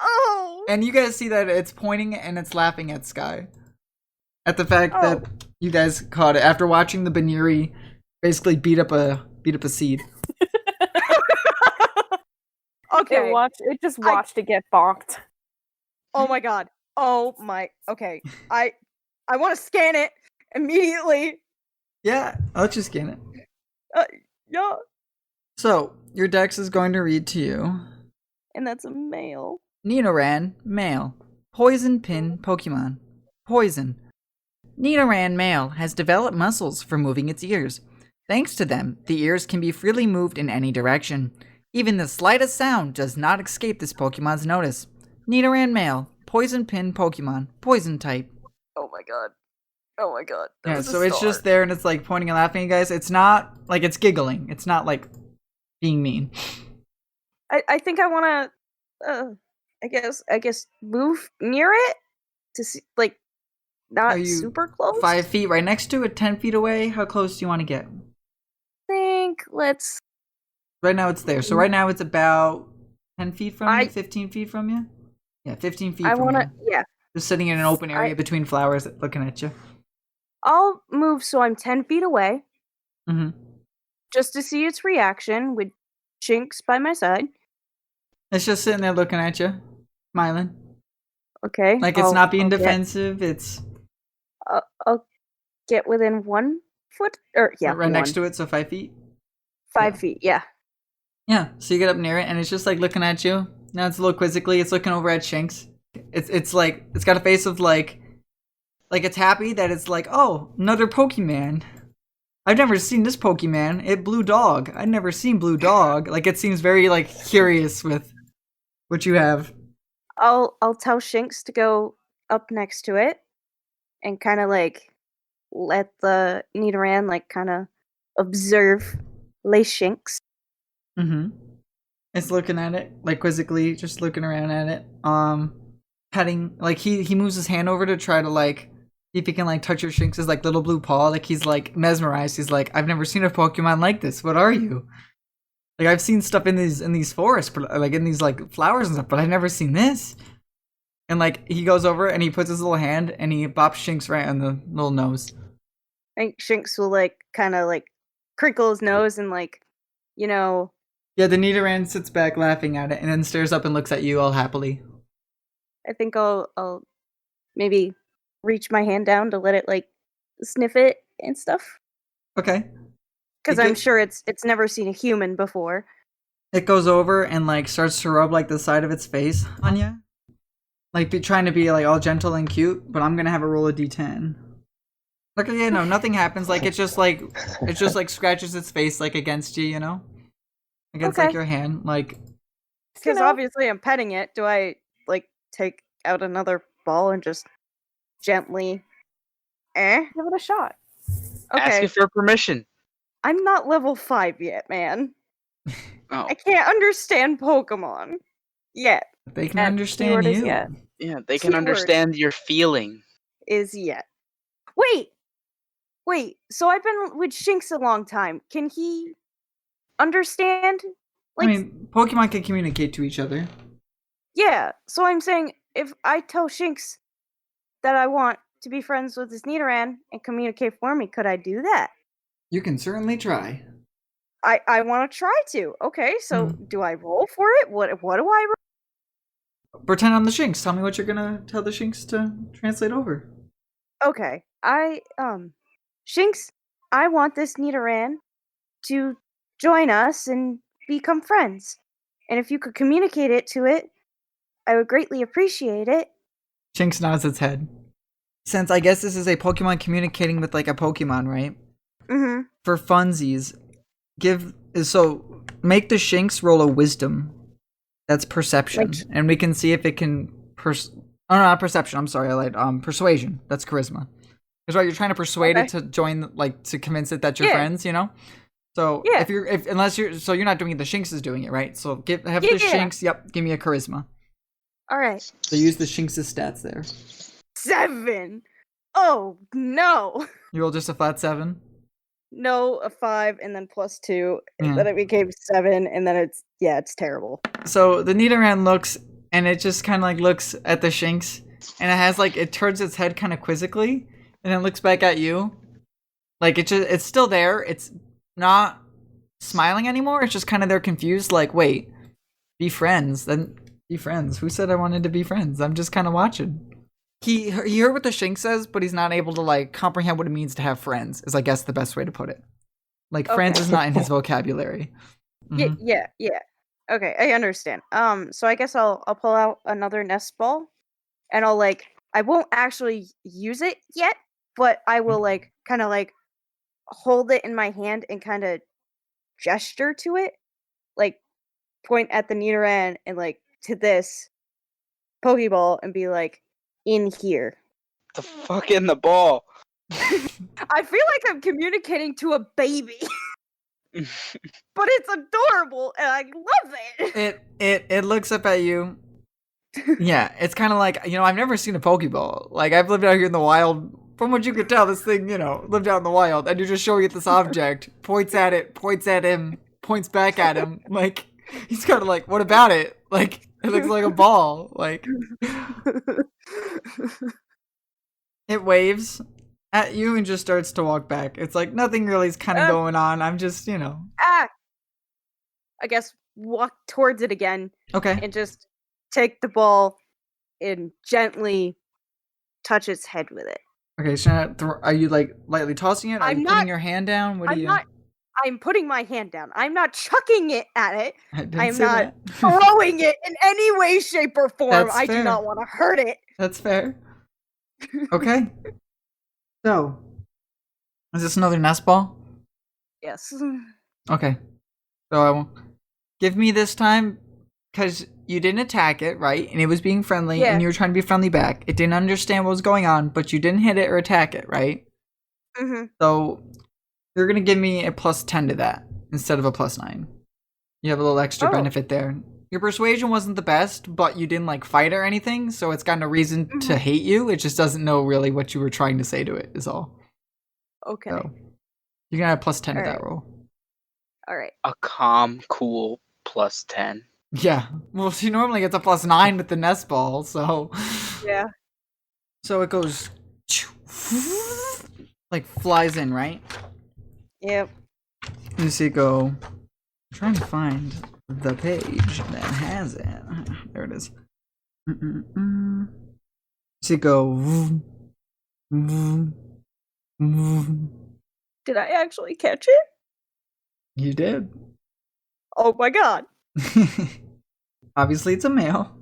Oh. and you guys see that it's pointing and it's laughing at Sky, at the fact that you guys caught it after watching the Baniri basically beat up a seed. Okay. It just watched it get bonked. Oh my god. Oh my. Okay. I want to scan it immediately. Yeah, I'll let you scan it. Yeah. So your dex is going to read to you. And that's a male. Nidoran, male. Poison pin Pokemon. Poison. Nidoran male has developed muscles for moving its ears. Thanks to them, the ears can be freely moved in any direction. Even the slightest sound does not escape this Pokemon's notice. Nidoran male. Poison pin Pokemon. Poison type. Oh my god. Oh my god. That Yeah, was a so it's star. just there and it's like pointing and laughing at you guys. It's not like it's giggling. It's not like being mean. I think I want to. I guess move near it to see, like, not Are you super close. 5 feet right next to it, 10 feet away? How close do you want to get? Think let's. Right now it's there. So right now it's about 10 feet from I- you, 15 feet from you? Yeah, 15 feet I from want you. to. Yeah. Just sitting in an open area between flowers looking at you. I'll move so I'm 10 feet away Mm-hmm. just to see its reaction with Shinx by my side. It's just sitting there looking at you, smiling. Okay. Like it's I'll- not being I'll get- defensive. It's I'll get within 1 foot. Or, yeah. right next to it, so 5 feet. 5 yeah. feet, yeah. Yeah, so you get up near it, and it's just like looking at you. Now it's a little quizzically. It's looking over at Shinx. It's like it's got a face of like it's happy that it's like, oh, another Pokemon. I've never seen this Pokemon. It Blue Dog. I've never seen Blue Dog. Like it seems very like curious with what you have. I'll tell Shinx to go up next to it and kind of like let the Nidoran like kind of observe Le Shinx. Mm-hmm. It's looking at it like quizzically, just looking around at it. Petting, like he moves his hand over to try to like see if he can like touch your Shinx's like little blue paw. Like he's like mesmerized. He's like, I've never seen a Pokemon like this. What are you? Like I've seen stuff in these forests, but like in these like flowers and stuff, but I've never seen this. And like he goes over and he puts his little hand and he bops Shinx right on the little nose. I think Shinx will like kind of like crinkle his nose and like, you know. Yeah, the Nidoran sits back laughing at it and then stares up and looks at you all happily. I think I'll maybe reach my hand down to let it like sniff it and stuff. Okay. Because It I'm gives- sure it's never seen a human before. It goes over and like starts to rub like the side of its face on you, like trying to be like all gentle and cute. But I'm gonna have a roll of d10. Like yeah, no, nothing happens. Like it just like scratches its face like against you, against like Okay. your hand. Like Because know. obviously I'm petting it. Do I like take out another ball and just gently Give it a shot. Asking Okay. for permission. I'm not level 5 yet, man. Oh, I can't understand Pokemon yet. They can And understand keyword is you. yet. yeah, they can Keyword. understand your feeling. Is yet. Wait. So I've been with Shinx a long time. Can he understand? I mean, Pokemon can communicate to each other. Yeah. So I'm saying if I tell Shinx that I want to be friends with this Nidoran and communicate for me, could I do that? You can certainly try. I want to try to. Okay. So do I roll for it? What do I roll? Pretend I'm the Shinx. Tell me what you're gonna tell the Shinx to translate over. Okay. Shinx, I want this Nidoran to join us and become friends. And if you could communicate it to it, I would greatly appreciate it. Shinx nods its head. Since I guess this is a Pokemon communicating with like a Pokemon, right? Mm-hmm. For funsies, make the Shinx roll a wisdom. That's perception. And we can see if it can not perception, I'm sorry, I lied. Persuasion. That's charisma. Because right, you're trying to persuade it to join, like to convince it that you're friends, you know? So you're not doing it, the Shinx is doing it, right? So the Shinx, give me a charisma. Alright. So use the Shinx's stats there. 7! Oh no! You roll just a flat 7? No, a 5 and then plus 2. Yeah. And then it became 7 and then it's terrible. So the Nidoran looks and it just kinda like looks at the Shinx and it has like it turns its head kinda quizzically and then looks back at you. Like it's still there. It's not smiling anymore. It's just kind of they're confused. Like, wait, be friends. Then be friends. Who said I wanted to be friends? I'm just kind of watching. He heard what the Shinx says, but he's not able to like comprehend what it means to have friends. Is I guess the best way to put it. Like friends is not in his vocabulary. Mm-hmm. Yeah. Okay, I understand. So I guess I'll pull out another nest ball, and I won't actually use it yet, but I will kind of hold it in my hand and kind of gesture to it, like point at the Nidoran and to this Pokeball and be like, in here. The fuck in the ball. I feel like I'm communicating to a baby. But it's adorable and I love it. It looks up at you. Yeah, it's kind of like, I've never seen a Pokeball. Like, I've lived out here in the wild. From what you could tell, this thing, lived out in the wild. And you're just showing it this object. Points at it, points at him, points back at him. Like, he's kind of like, what about it? Like, it looks like a ball. Like, it waves at you and just starts to walk back. It's like, nothing really is kind of going on. I'm just, I guess walk towards it again. Okay. And just take the ball and gently touch its head with it. Okay, so are you lightly tossing it? Are you putting your hand down? What are you? I'm putting my hand down. I'm not chucking it at it. I'm not that. throwing it in any way, shape, or form. That's I fair. do not want to hurt it. That's fair. Okay. So, is this another nest ball? Yes. Okay. So I won't give me this time because you didn't attack it, right? And it was being friendly, and you were trying to be friendly back. It didn't understand what was going on, but you didn't hit it or attack it, right? Mm-hmm. So you're gonna give me a +10 to that instead of a +9. You have a little extra benefit there. Your persuasion wasn't the best, but you didn't fight or anything, so it's got no reason to hate you. It just doesn't know really what you were trying to say to it, is all. Okay. So you're gonna have +10 to that roll. All right. A calm, cool +10. Yeah. Well, she normally gets a +9 with the nest ball, so. Yeah. So it goes flies in, right? Yep. You see it go. I'm trying to find the page that has it. There it is. See it go. Did I actually catch it? You did. Oh my god. Obviously, it's a male.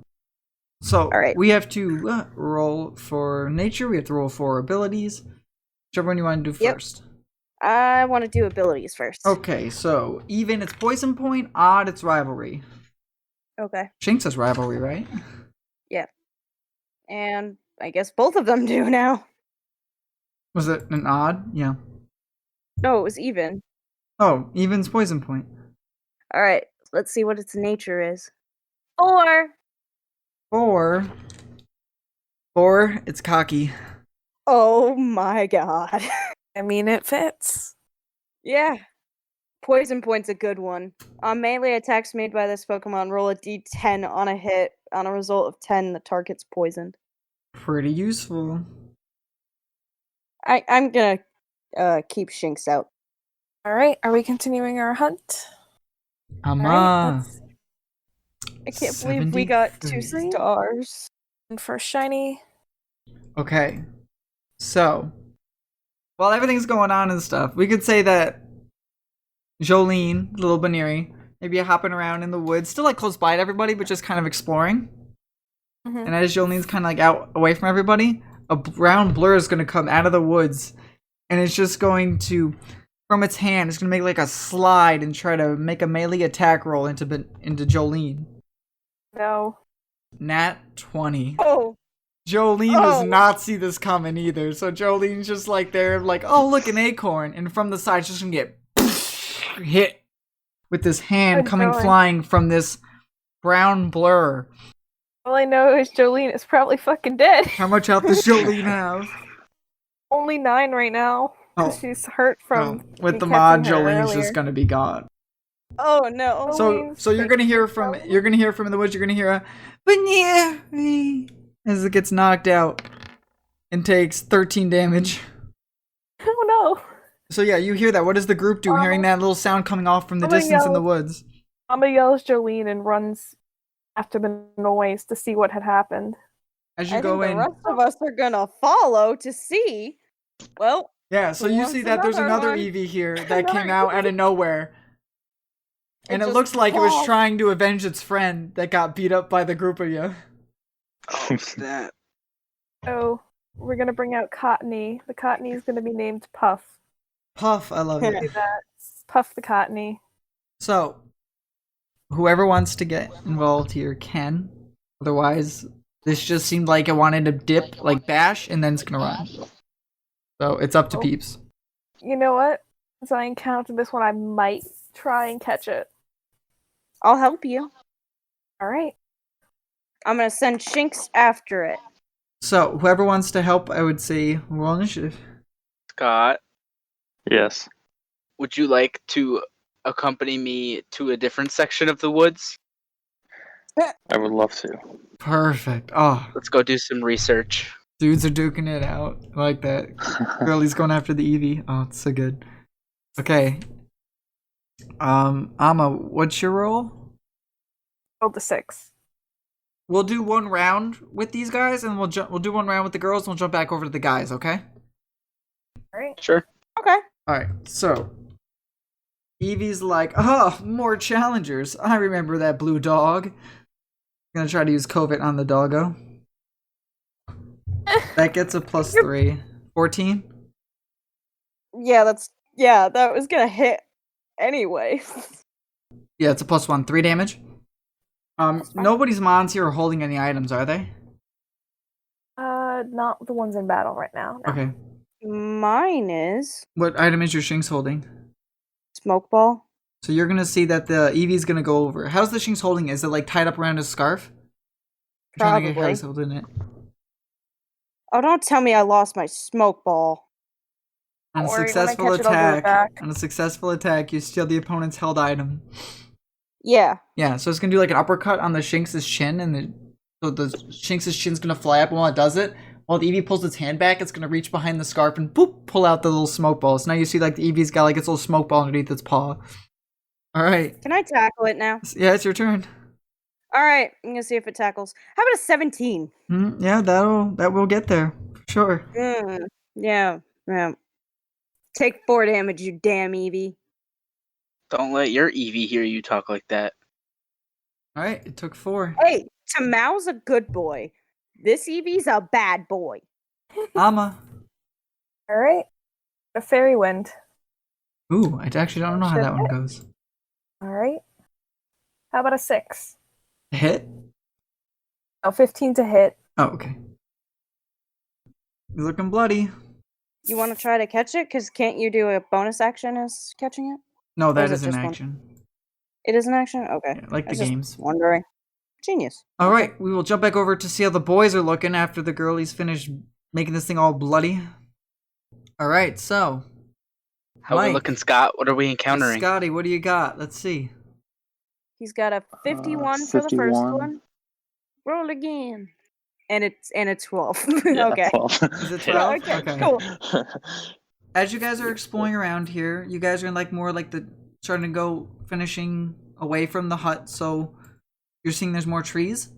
So right. we have to roll for nature. We have to roll for abilities. Whichever one you want to do first. I want to do abilities first. Okay, so even it's poison point, odd it's rivalry. Okay. Shinx has rivalry, right? Yeah. And I guess both of them do now. Was it an odd? Yeah. No, it was even. Oh, even's poison point. All right, let's see what its nature is. 4. 4. 4, it's cocky. Oh my god. I mean, it fits. Yeah. Poison point's a good one. On melee attacks made by this Pokemon, roll a d10 on a hit. On a result of 10, the target's poisoned. Pretty useful. I'm gonna keep Shinx out. All right, are we continuing our hunt? All right, Ama. let's I can't believe we got 2 73. stars. and for shiny. Okay. So, while everything's going on and stuff, we could say that Jolene, little Baneri, maybe hopping around in the woods, still like close by to everybody, but just kind of exploring. Mhm. And as Jolene's kind of like out away from everybody, a brown blur is going to come out of the woods, and it's just going to, from its hand, it's going to make like a slide and try to make a melee attack roll into Jolene. No. Nat 20. Oh, Jolene Oh. does not see this coming either, so Jolene's just like there, like, oh look, an acorn, and from the side, she's just gonna get hit with this hand Good coming going. flying from this brown blur. All I know is Jolene is probably fucking dead. How much health does Jolene have? Only 9 right now. Oh, Because she's hurt from with me the mod, catching her Jolene's earlier. just gonna be gone. oh no. So you're gonna hear from in the woods. You're gonna hear a Baneri as it gets knocked out and takes 13 damage. Oh no. So yeah, you hear that. What does the group do? Hearing that little sound coming off from the I'm gonna distance in the yell. woods. Mama yells Jolene and runs after the noise to see what had happened. As you I go think in, the rest of us are gonna follow to see. Well, yeah. So you What's see that there's another another one? Eevee here that came Another out out of nowhere, and it just looks like it was popped. trying to avenge its friend that got beat up by the group of you. Oh, snap. So we're gonna bring out Cottony. The Cottony is gonna be named Puff. Puff, I love it. Do that. Puff the Cottony. So, whoever wants to get involved here can. Otherwise, this just seemed like it wanted to dip, like bash, and then it's gonna run. So it's up to Oh. peeps. You know what? As I encounter this one, I might try and catch it. I'll help you. All right. I'm gonna send Shinx after it. So whoever wants to help, I would say roll initiative. Scott, Yes. would you like to accompany me to a different section of the woods? I would love to. Perfect. Oh, Let's go do some research. dudes are duking it out. I like that. Girlie's going after the Eevee. Oh, it's so good. Okay. Amma, what's your role? Rolled the 6. We'll do one round with these guys, and we'll do one round with the girls, and we'll jump back over to the guys. Okay. All right. Sure. Okay. All right. So, Eevee's like, oh, more challengers. I remember that blue dog. I'm gonna try to use COVID on the doggo. That gets a +3. 14. Yeah, that was gonna hit anyway. Yeah, it's a +1. 3 damage. fine. Nobody's mons here are holding any items, are they? Not the ones in battle right now. No. Okay. Mine is What item is your Shinx holding? smoke ball. So you're gonna see that the Eevee's gonna go over. How's the Shinx holding? Is it like tied up around his scarf? I'm trying to get how Probably. he's holding it. Oh, don't tell me I lost my smoke ball. On a Don't worry, when I successful catch it, I'll give it attack, back. you steal the opponent's held item. Yeah. Yeah, so it's gonna do like an uppercut on the Shinx's chin, and so the Shinx's chin's gonna fly up, and while it does it, while the Eevee pulls its hand back, it's gonna reach behind the scarf and boop, pull out the little smoke ball. So now you see like the Eevee's got like its little smoke ball underneath its paw. All right, Can I tackle it now? yeah, it's your turn. All right. I'm gonna see if it tackles. How about a 17? Yeah, that will get there, sure. Yeah. Take 4 damage, you damn Eevee. Don't let your Eevee hear you talk like that. All right, it took 4. Hey, Tamal's a good boy. This Eevee's a bad boy. Amma. All right. A fairy wind. Ooh, I actually don't know how that one goes. All right. How about a 6? Hit? Oh, 15 to hit. Oh, okay. You're looking bloody. You want to try to catch it? Because can't you do a bonus action as catching it? No, Or that is it is an just one? action. It is an action? Okay. Yeah, like I the was just games. wondering. Genius. All Okay. right, we will jump back over to see how the boys are looking after the girlies finish making this thing all bloody. All right, so How we Mike. looking, Scott? What are we encountering? Scotty, what do you got? Let's see. He's got a 51 for the first 51. one. Roll again. And it's 12. Yeah, Okay. 12. Is it Yeah, 12? okay, cool. As you guys are exploring around here, you guys are in like more like the starting to go finishing away from the hut, so you're seeing there's more trees.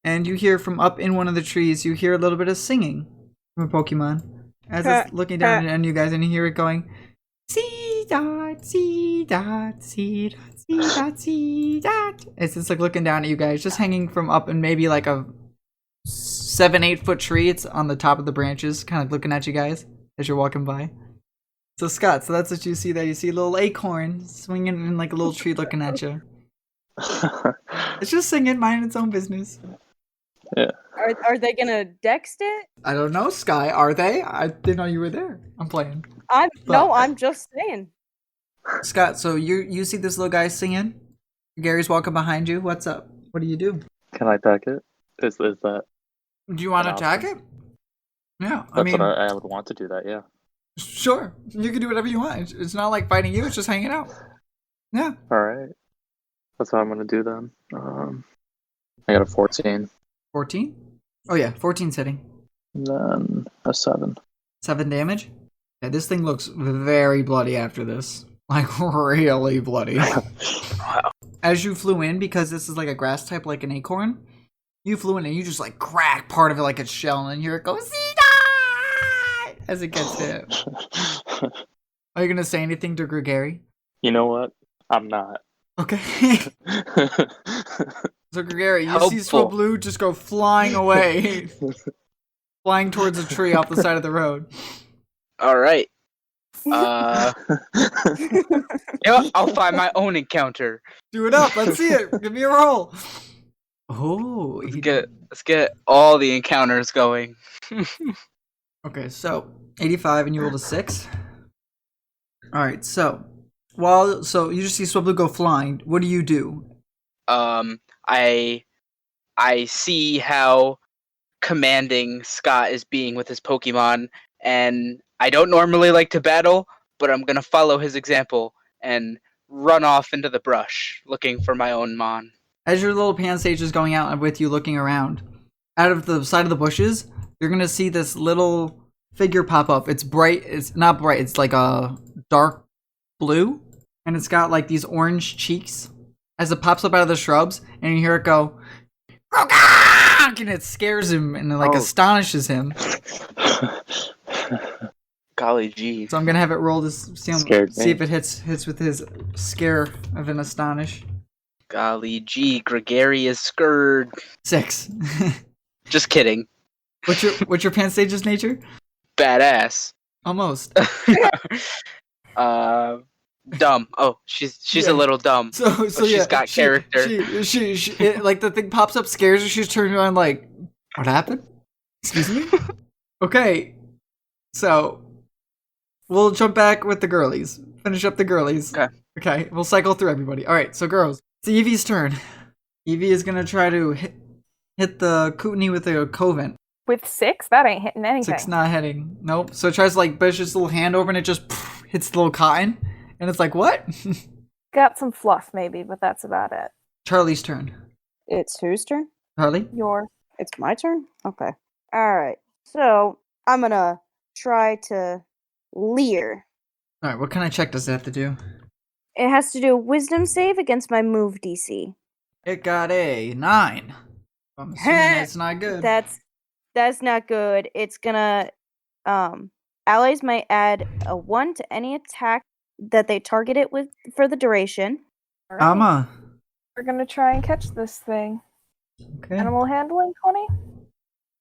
And you hear from up in one of the trees, you hear a little bit of singing from a Pokemon. As it's looking down on you guys, and you hear it going, see dot, see dot, see dot, see dot, see dot. It's just like looking down at you guys, just hanging from up in maybe like a 7-8 foot tree. It's on the top of the branches, kind of looking at you guys as you're walking by. So Scott, so that's what you see there. You see a little acorn swinging in like a little tree looking at you. It's just singing, minding its own business. Yeah. Are they gonna dext it? I don't know, Sky. Are they? I didn't know you were there. I'm playing. I'm just saying. Scott, so you see this little guy singing? Gary's walking behind you. What's up? What do you do? Can I attack it? Is that? Do you want to An attack option? it? Yeah, I That's mean, what I would want to do that. Yeah. sure. You can do whatever you want. It's not like fighting you. It's just hanging out. Yeah. All right. That's what I'm gonna do then. I got a 14, 14? Oh yeah, 14's hitting. and then a 7. 7 damage? Yeah, this thing looks very bloody after this. Like, really bloody. Wow. As you flew in, because this is like a grass type, like an acorn, you flew in and you just like crack part of it like it's shell, and here it goes, "See-da!" as it gets hit. Are you gonna say anything to Gregory? You know what? I'm not. Okay. So Gregory, you see Helpful. Swablu just go flying away. Flying towards a tree off the side of the road. All right. You know what? I'll find my own encounter. Do it up. Let's see it. Give me a roll. Oh, Let's get all the encounters going. Okay, so 85 and you rolled a 6. Alright, so you just see Swablu go flying. What do you do? I see how commanding Scott is being with his Pokemon, and I don't normally like to battle, but I'm gonna follow his example and run off into the brush, looking for my own Mon. As your little Pansage is going out and with you looking around, out of the side of the bushes, you're gonna see this little figure pop up. It's bright. It's not bright. It's like a dark blue, and it's got like these orange cheeks. As it pops up out of the shrubs, and you hear it go, "Croak!" and it scares him and it like astonishes him. Golly gee. So I'm gonna have it roll this. See Scared me. if it hits with his scare of an astonish. Golly gee, Gregory is scared. 6. Just kidding. What's your Pansage's nature? Badass. Almost. Dumb. Oh, she's Yeah. a little dumb. So But yeah, she's got character. It, like the thing pops up, scares her. She's turning around like, what happened? Excuse me. Okay, so we'll jump back with the girlies. Finish up the girlies. Okay. We'll cycle through everybody. All right. So girls, it's Evie's turn. Evie is gonna try to hit the Kootenai with a Covent. With 6, that ain't hitting anything. 6 not hitting. Nope. So it tries to like push its little hand over and it just hits the little cotton. And it's like, what? Got some fluff maybe, but that's about it. Charlie's turn. It's whose turn? Charlie? Yours. It's my turn? Okay. Alright. So I'm gonna try to leer. Alright, what kind of check does it have to do? It has to do a wisdom save against my move DC. It got a 9. I'm assuming that's not good. That's not good. It's gonna allies might add a 1 to any attack that they target it with for the duration. All right. Amma. We're gonna try and catch this thing. Okay. Animal handling 20?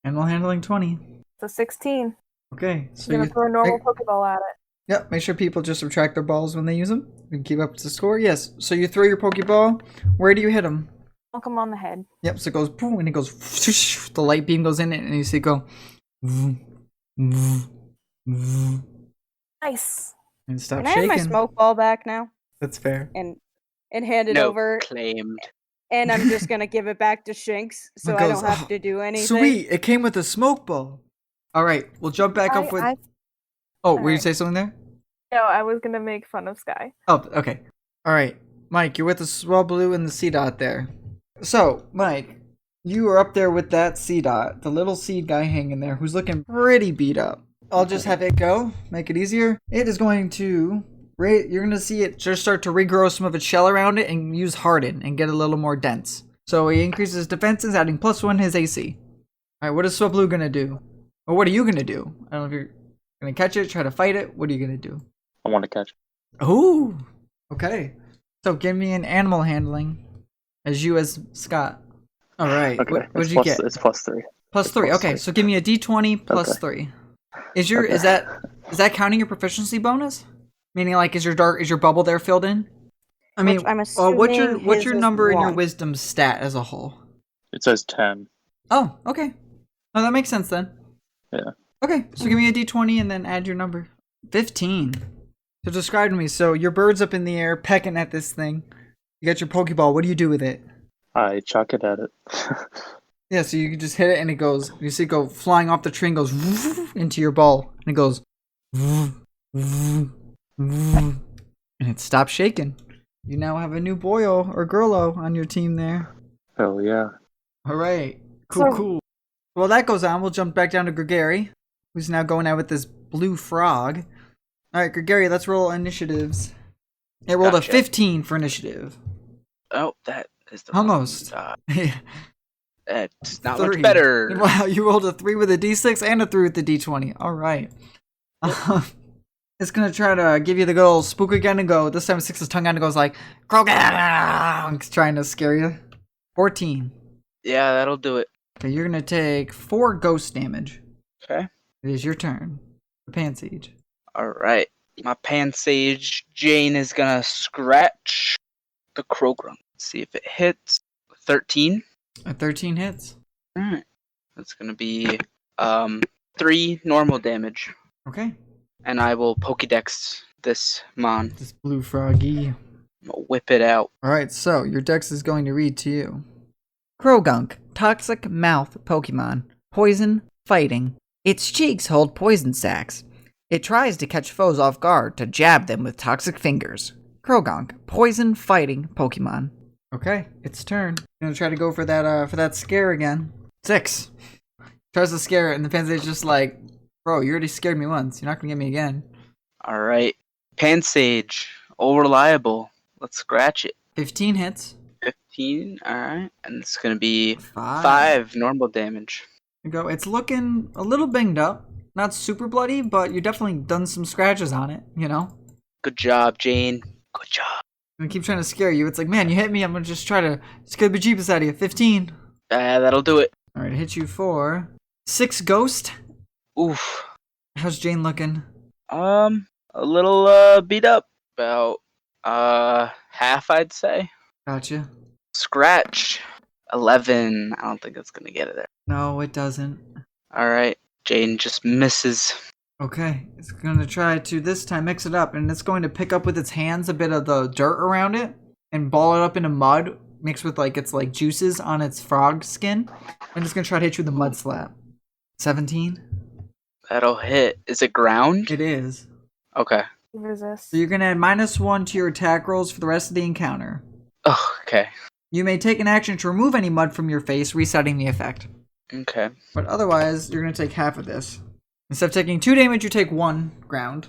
Animal handling 20. So 16. Okay. So You're gonna throw a normal Pokeball at it. Yep, make sure people just subtract their balls when they use them. We can keep up the score. Yes. So you throw your Pokeball. Where do you hit them? Knock him on the head. Yep, so it goes boom, and it goes the light beam goes in it, and you see it go. And Nice. stop Can I have my shaking. smoke ball back now? That's fair. And hand it No over, claimed. and I'm just gonna give it back to Shinx, so It I goes, don't have "Oh, to do anything. Sweet, it came with a smoke ball. All right, we'll jump back up with. Oh, were you Alright. say something there? No, I was gonna make fun of Sky. Oh, okay. All right, Mike, you're with the Swablu and the C dot there. So, Mike, you are up there with that C dot, the little seed guy hanging there, who's looking pretty beat up. I'll just have it go, make it easier. It is going to. You're going to see it just start to regrow some of its shell around it and use harden and get a little more dense. So he increases defenses, adding +1 his AC. All right, what is Swablu going to do? Or what are you going to do? I don't know if you're going to catch it, try to fight it. What are you going to do? I want to catch. Ooh, okay. So give me an animal handling as you as Scott. All right. Okay, What'd you get? It's +3. Plus 3. plus Okay, 3. so give me a D20 plus Okay. 3. Is your Okay. is that counting your proficiency bonus? Meaning, like, is your bubble there filled in? I mean, Which I'm what's assuming your his is number in your 1. wisdom stat as a whole? It says 10. Oh, okay. Oh, that makes sense then. Yeah. Okay, so give me a D20 and then add your number. 15. So describe to me. So your bird's up in the air, pecking at this thing. You got your Pokeball. What do you do with it? I chuck it at it. Yeah, so you can just hit it and it goes. You see it go flying off the tree and goes into your ball, and it goes, and it stops shaking. You now have a new boyo or girlo on your team there. Hell yeah. All right, cool, So- cool. Well, that goes on. We'll jump back down to Gregory, who's now going out with this blue frog. All right, Gregory, let's roll initiatives. It rolled Gotcha. a 15 for initiative. Oh, that is the Almost. It's not much 3. better. Wow, you rolled a 3 with a D6 and a 3 with the D20. All right. It's gonna try to give you the good old spook again and go. This time it sticks its tongue out and goes like, Krogan! It's trying to scare you. 14. Yeah, that'll do it. Okay, you're gonna take 4 ghost damage. Okay. It is your turn. The Pansage. All right. My Pansage Jane is gonna scratch the Krogrum. See if it hits. 13. A 13 hits. All right. That's gonna be 3 normal damage, Okay. and I will Pokédex this mon. This blue froggy. I'm gonna whip it out. Alright, so your dex is going to read to you. Krogunk, toxic mouth Pokemon. Poison, fighting. Its cheeks hold poison sacs. It tries to catch foes off guard to jab them with toxic fingers. Krogunk, poison fighting Pokemon. Okay, its turn. Gonna try to go for that scare again. 6. Tries to scare it, and the Pansage just like, bro, you already scared me once. You're not gonna get me again. All right. Pansage, all reliable. Let's scratch it. 15 hits. 15. All right, and it's gonna be 5. 5 normal damage. Go. It's looking a little banged up. Not super bloody, but you definitely done some scratches on it, you know? Good job, Jane. Good job. I'm gonna keep trying to scare you. It's like, man, you hit me. I'm gonna just try to scare the bejeebus out of you. 15. That'll do it. Alright, hit you for 6 ghost. Oof. How's Jane looking? A little beat up. About half, I'd say. Gotcha. Scratch. 11. I don't think that's gonna get it there. No, it doesn't. All right. Jane just misses. Okay, it's gonna try to this time mix it up, and it's going to pick up with its hands a bit of the dirt around it and ball it up into mud mixed with like its like juices on its frog skin, and it's gonna try to hit you with a mud slap. 17. That'll hit. Is it ground? It is. Okay. Resist. So you're gonna add -1 to your attack rolls for the rest of the encounter. Oh, okay. You may take an action to remove any mud from your face, resetting the effect. Okay. But otherwise, you're gonna take half of this. Instead of taking 2 damage, you take 1 ground.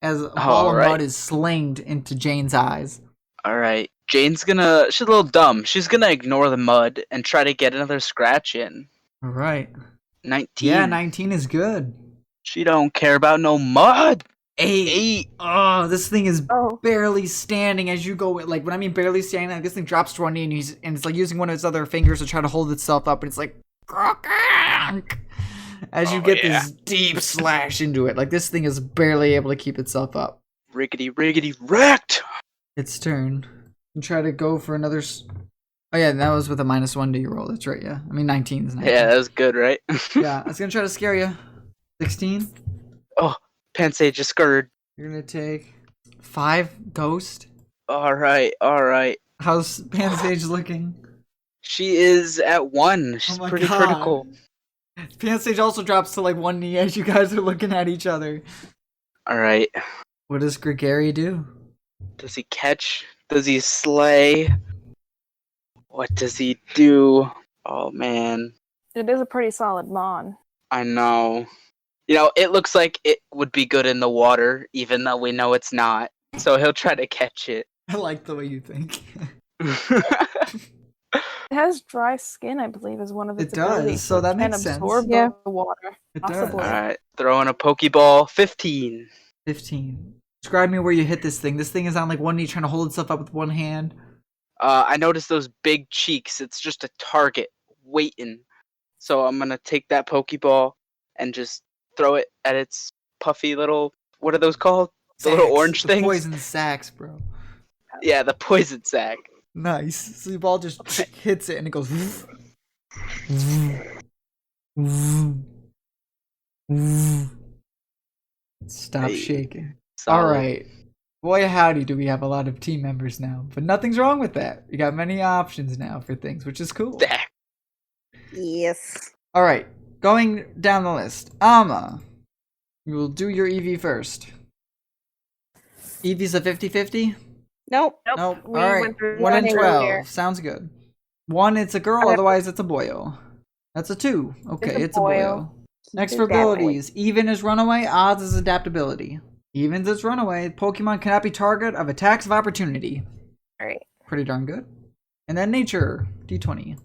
As a ball of Alright. mud is slinged into Jane's eyes. All right. Jane's gonna. She's a little dumb. She's gonna ignore the mud and try to get another scratch in. Alright. 19. Yeah, 19 is good. She don't care about no mud. 8. 8. Oh, this thing is Oh, barely standing as you go. Like, when I mean barely standing, like, this thing drops to one knee and it's like using one of its other fingers to try to hold itself up, and it's like, "Krokunk," as you Oh, get yeah. this deep slash into it. Like, this thing is barely able to keep itself up. Riggedy, riggedy, wrecked. Its turn. And try to go for another. Oh, yeah, that was with a -1 to your roll. That's right, yeah. I mean, 19 is 19. Yeah, that was good, right? Yeah, it's gonna try to scare you. 16? Pansage is scared. You're gonna take 5 ghost. All right. How's Pansage looking? She is at 1. Oh She's my pretty God. critical. Pansage also drops to like 1 knee as you guys are looking at each other. All right. What does Gregory do? Does he catch? Does he slay? What does he do? Oh man, It is a pretty solid mon. I know. It looks like it would be good in the water, even though we know it's not. So he'll try to catch it. I like the way you think. It has dry skin, I believe, is one of its It does, abilities. so that It can makes sense. absorb Yeah. the water. It Possibly. does. Alright, throwing a Pokeball. 15. 15. Describe me where you hit this thing. This thing is on like 1 knee trying to hold itself up with one hand. I noticed those big cheeks. It's just a target waiting. So I'm gonna take that Pokeball and just throw it at its puffy little. What are those called? The little Sacks. orange The things? Poison sacks, bro. Yeah, the poison sack. Nice. So the ball just Okay. hits it and it goes. Stop Hey. shaking. Solid. All right. Boy, howdy, do we have a lot of team members now. But nothing's wrong with that. We got many options now for things, which is cool. Stack. Yes. All right. Going down the list. Amma, you will do your EV first. EV's a 50-50? Nope. Nope. We All right. went through 1 and that 12. earlier. Sounds good. 1, it's a girl, Okay. otherwise it's a boyo. That's a 2. Okay, it's a boyo. Next for Keep it that way. abilities. Even is runaway, odds is adaptability. Evens is runaway. Pokemon cannot be target of attacks of opportunity. Alright. Pretty darn good. And then nature, D20.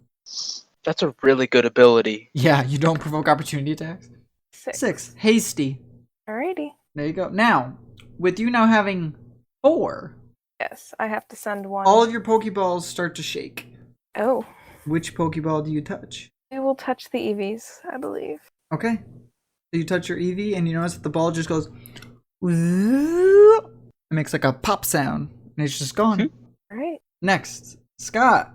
That's a really good ability. Yeah, you don't provoke opportunity attacks. 6. Hasty. Alrighty. There you go. Now, with you now having 4, Yes, I have to send one. all of your Pokeballs start to shake. Oh. Which Pokeball do you touch? I will touch the EVs, I believe. Okay. So you touch your EV and you notice that the ball just goes. It makes like a pop sound and it's just gone. Alright. Next, Scott.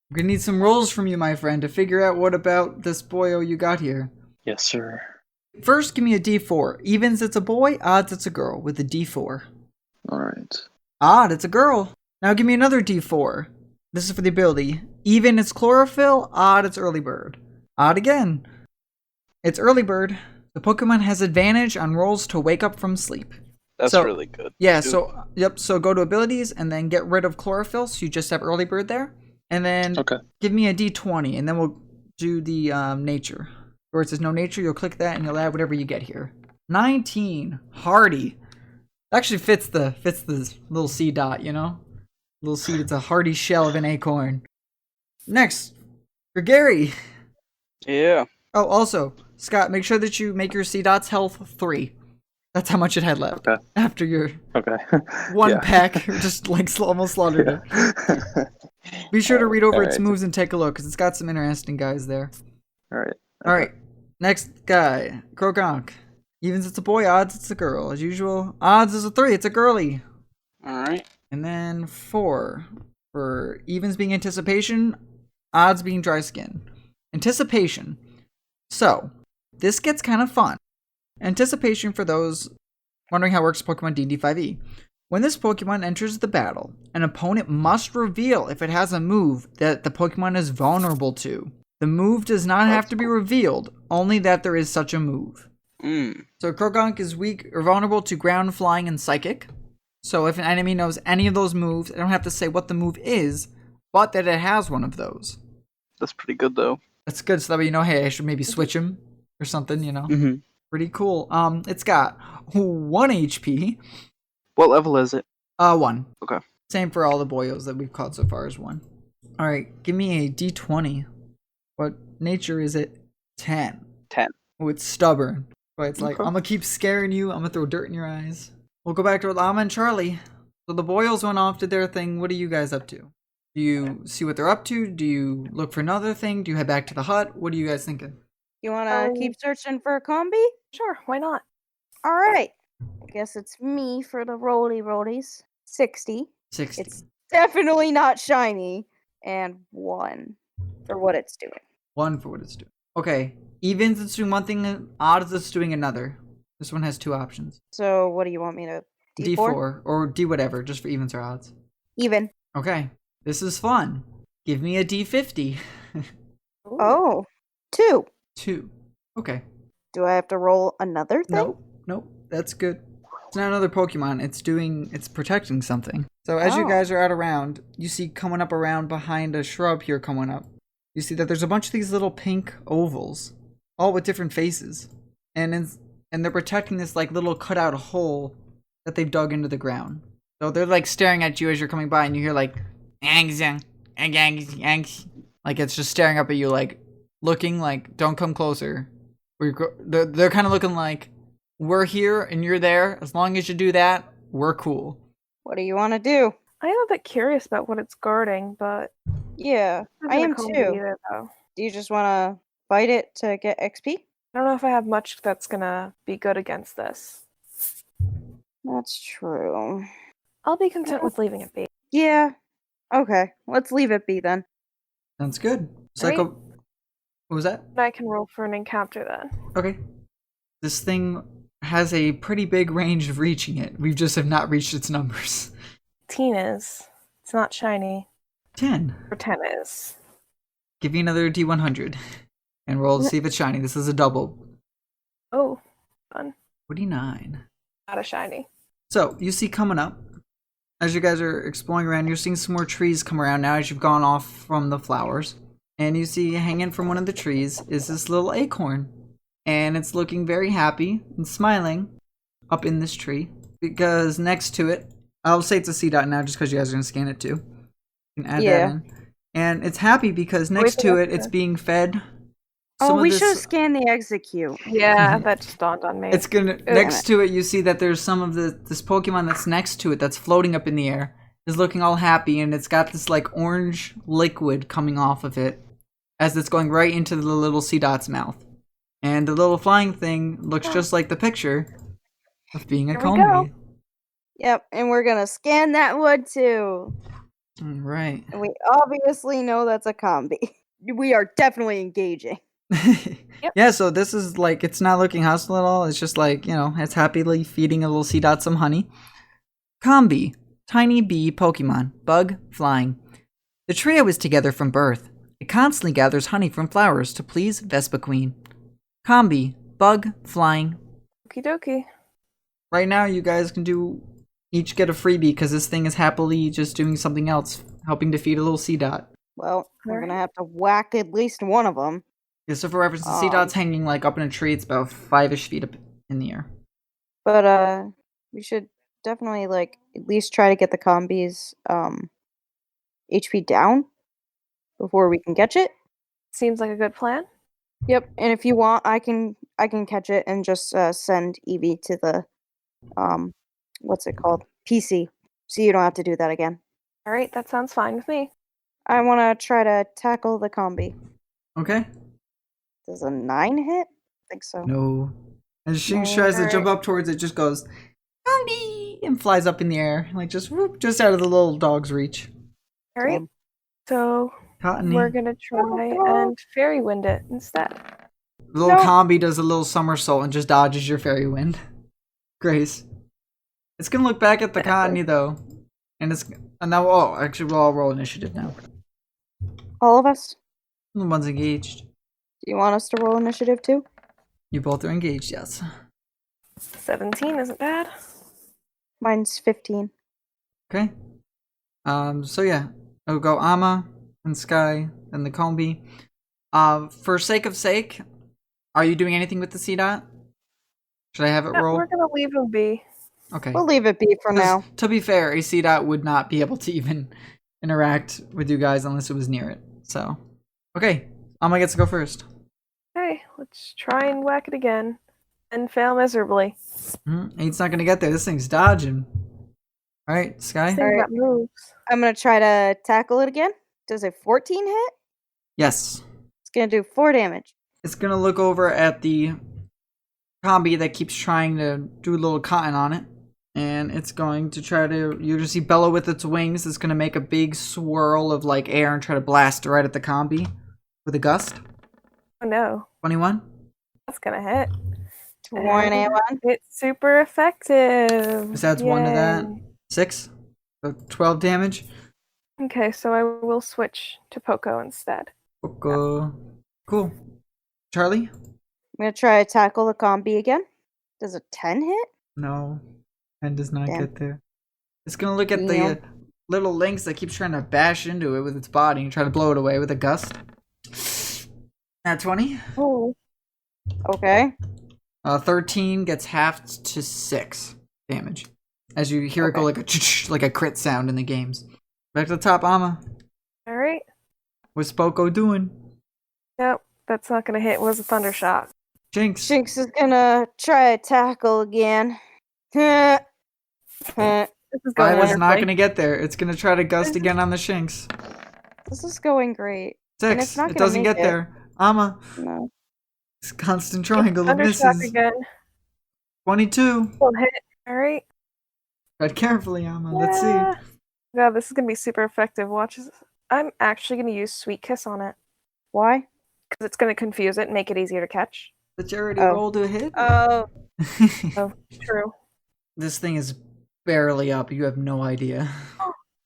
We're gonna need some rolls from you, my friend, to figure out what about this boyo you got here. Yes, sir. First, give me a D4. Evens, it's a boy. Odds, it's a girl with a D4. All right. Odd, it's a girl. Now give me another D4. This is for the ability. Even, it's chlorophyll. Odd, it's early bird. Odd again. It's early bird. The Pokemon has advantage on rolls to wake up from sleep. That's So- really good. Yeah, Dude. so, yep, so go to abilities and then get rid of chlorophyll, so you just have early bird there. And then Okay. give me a D20, and then we'll do the nature. Where it says no nature, you'll click that and you'll add whatever you get here. 19, hardy. Actually fits the little C dot, you know? Little seed, it's a hardy shell of an acorn. Next, for Gary. Yeah. Oh, also, Scott, make sure that you make your C dot's health 3. That's how much it had left. Okay. After your Okay. one Yeah. pack, just like almost slaughtered it. Be sure to read over its Alright. moves and take a look, because it's got some interesting guys there. All right. Alright, next guy, Krogonk. Evens, it's a boy. Odds, it's a girl. As usual, odds is a 3. It's a girly. All right. And then 4 for evens being anticipation, odds being dry skin. Anticipation. So, this gets kind of fun. Anticipation, for those wondering how it works Pokemon D&D 5e. When this Pokemon enters the battle, an opponent must reveal if it has a move that the Pokemon is vulnerable to. The move does not have to be revealed, only that there is such a move. So Krogonk is weak or vulnerable to ground, flying, and psychic. So if an enemy knows any of those moves, I don't have to say what the move is, but that it has one of those. That's pretty good though. That's good, so that way you know, hey, I should maybe switch him or something, you know? Mm-hmm. Pretty cool. It's got 1 HP. What level is it? 1. Okay. Same for all the boyos that we've caught so far as 1. Alright, give me a D20. What nature is it? 10. 10. Oh, it's stubborn. But it's like, Okay. I'm gonna keep scaring you, I'm gonna throw dirt in your eyes. We'll go back to Llama and Charlie. So the boyos went off, did their thing. What are you guys up to? Do you see what they're up to? Do you look for another thing? Do you head back to the hut? What are you guys thinking? You want to keep searching for a combi? Sure, why not? All right. I guess it's me for the rollies. 60. 60. It's definitely not shiny. And 1 for what it's doing. 1 for what it's doing. Okay. Evens, it's doing one thing. Odds, it's doing another. This one has 2 options. So what do you want me to? D4 or D whatever, just for evens or odds. Even. Okay, this is fun. Give me a D50. Ooh. Oh, 2. 2. Okay. Do I have to roll another thing? Nope, that's good. It's not another Pokemon, it's protecting something. So as you Oh. guys are out around, you see coming up around behind a shrub here coming up. You see that there's a bunch of these little pink ovals, all with different faces. And they're protecting this like little cutout hole that they've dug into the ground. So they're like staring at you as you're coming by, and you hear like, like it's just staring up at you, like looking like, don't come closer. They're kind of looking like, we're here and you're there. As long as you do that, we're cool. What do you want to do? I am a bit curious about what it's guarding, but Yeah, I'm I gonna am call it too. either, though. Do you just want to fight it to get XP? I don't know if I have much that's gonna be good against this. That's true. I'll be content with leaving it be. Yeah. Okay, let's leave it be then. Sounds good. Right. What was that? I can roll for an encounter then. Okay. This thing has a pretty big range of reaching it. We just have not reached its numbers. 10 is. It's not shiny. 10. Or 10 is. Give me another D100 and roll to see if it's shiny. This is a double. Oh, fun. 49. Not a shiny. So, you see coming up, as you guys are exploring around, you're seeing some more trees come around now as you've gone off from the flowers. And you see hanging from one of the trees is this little acorn. And it's looking very happy and smiling up in this tree. Because next to it, I'll say it's a C dot now just because you guys are going to scan it too. You can add that in. And it's happy because next to it, it's being fed. Oh, we should have scanned the execute. Yeah, that just dawned on me. It's gonna next to it. You see that there's some of this Pokemon that's next to it that's floating up in the air, is looking all happy, and it's got this like orange liquid coming off of it as it's going right into the little C dot's mouth. And the little flying thing looks just like the picture of being a There we go. Combi. Yep, and we're gonna scan that wood too. Right. And we obviously know that's a combi. We are definitely engaging. Yeah, so this is like, it's not looking hostile at all. It's just like, you know, it's happily feeding a little C dot some honey. Combi, tiny bee Pokemon, bug, flying. The trio is together from birth. It constantly gathers honey from flowers to please Vespa Queen. Combi, bug, flying. Okie dokie. Right now, you guys can each get a freebie because this thing is happily just doing something else, helping to feed a little C dot. Well, we're gonna have to whack at least one of them. Yeah, so for reference, the C dot's hanging like up in a tree. It's about 5-ish feet up in the air. But we should definitely like at least try to get the combi's HP down before we can catch it. Seems like a good plan. Yep, and if you want, I can catch it and just send Evie to the what's it called? PC. So you don't have to do that again. All right, that sounds fine with me. I want to try to tackle the combi. Okay. Does a 9 hit? I think so. No. As Shing tries to jump up towards it, just goes, Combi! And flies up in the air. Like just whoop, just out of the little dog's reach. All right, so Cottony. we're gonna try and fairy wind it instead. The little Combi does a little somersault and just dodges your fairy wind. Grace. It's gonna look back at the Cottony though. And now actually we'll all roll initiative now. All of us? The one's engaged. Do you want us to roll initiative too? You both are engaged, yes. 17 isn't bad. Mine's 15. Okay. So yeah, I'll go Ama and Sky and the Combi. For sake of sake, are you doing anything with the C dot? Should I have it roll? We're gonna leave him be. Okay. We'll leave it be for now. To be fair, a C dot would not be able to even interact with you guys unless it was near it. So, okay, Ama gets to go first. Okay, let's try and whack it again and fail miserably. Eight's not gonna get there. This thing's dodging. All right, Sky. This thing got moves. I'm gonna try to tackle it again. Does a 14 hit? Yes. It's gonna do 4 damage. It's gonna look over at the Combi that keeps trying to do a little cotton on it. And it's going to try to, you just see bellow with its wings. It's going to make a big swirl of like air and try to blast right at the Combi with a gust. Oh no. 21? That's gonna hit. 21. It's super effective. This adds 1 to that. Yay. 6. So 12 damage. Okay, so I will switch to Poco instead. Okay. Cool. Charlie? I'm gonna try to tackle the combi again. Does a 10 hit? No. 10 does not Damn. get there. It's gonna look at the Damn. little lynx that keeps trying to bash into it with its body and try to blow it away with a gust. At 20. Oh. Okay. 13 gets halved to 6 damage. As you hear it go like a crit sound in the games. Back to the top, Amma. All right. What's Poco doing? Nope, that's not gonna hit. It was a thunder shot. Jinx. Shinx is gonna try to tackle again. Huh. This is going Five is not wonderfully. gonna get there. It's gonna try to gust again on the Shinx. This is going great. And 6. it's not It gonna doesn't make get it. there. Amma. No. It's constant triangle of Thunder shot misses. again. 22. Will hit. All right. Tread carefully, Amma. Let's see. Yeah, this is gonna be super effective. Watch this. I'm actually gonna use Sweet Kiss on it Why? because it's gonna confuse it and make it easier to catch. But you already Oh. rolled a hit? Oh. Oh, true. This thing is barely up. You have no idea.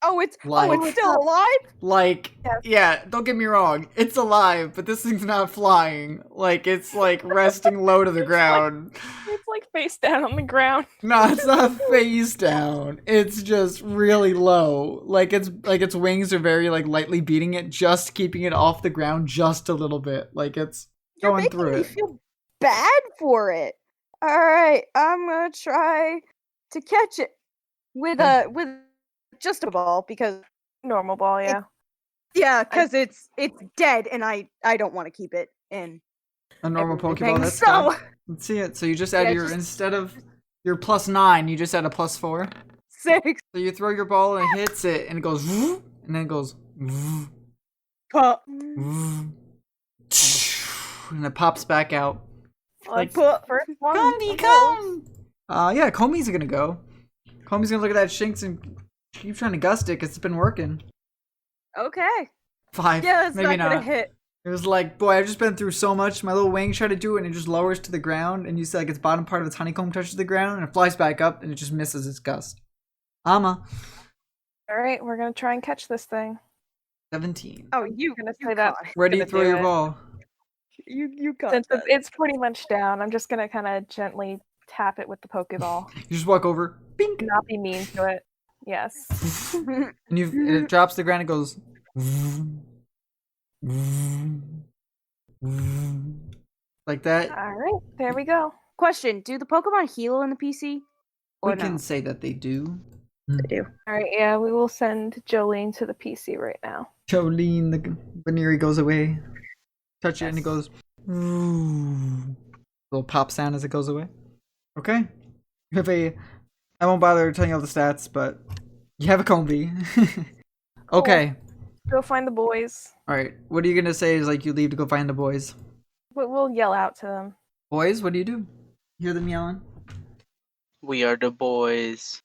Oh, it's Like- it's still alive? Like, Yes. yeah, don't get me wrong. It's alive, but this thing's not flying. Like, it's like resting low to the ground. It's like face down on the ground. No, it's not face down. It's just really low. Like its wings are very like lightly beating it, just keeping it off the ground just a little bit. Like it's You're going making through me it. feel bad for it. All right, I'm gonna try to catch it with just a ball because Normal ball, yeah. because it's dead and I don't want to keep it in A normal everything, Pokeball. That's so good. Let's see it. So you just add Yeah, your just- instead of your +9, you just add a +4. 6 So you throw your ball and it hits it, and it goes, and then it goes, pop. and it pops back out. Like, Put- first one. Comey, come! Yeah, Comey's gonna go. Comey's gonna look at that Shinx and keep trying to gust it because it's been working. Okay. 5, Yeah, it's maybe not gonna not. hit. It was like, boy, I've just been through so much. My little wing tried to do it, and it just lowers to the ground, and you see like its bottom part of its honeycomb touches the ground, and it flies back up, and it just misses its gust. Amma, All right, we're gonna try and catch this thing. 17. Oh, you gonna you say that. caught it. Where do you gonna throw do your it. ball? You got Since that. it's pretty much down, I'm just gonna kind of gently tap it with the Pokeball. You just walk over, bink, Not be mean to it. Yes. and it drops to the ground. It goes, like that. All right, there we go. Question: do the Pokemon heal in the PC? Or We no? can say that they do. They do. All right, yeah, we will send Jolene to the PC right now. Jolene, the Baneri goes away. Touch it and it goes. Little pop sound as it goes away. Okay. You have a. I won't bother telling you all the stats, but you have a Combi. Okay. Go find the boys. All right. What are you gonna say? Is like you leave to go find the boys. We'll yell out to them. Boys, what do you do? Hear them yelling? We are the boys.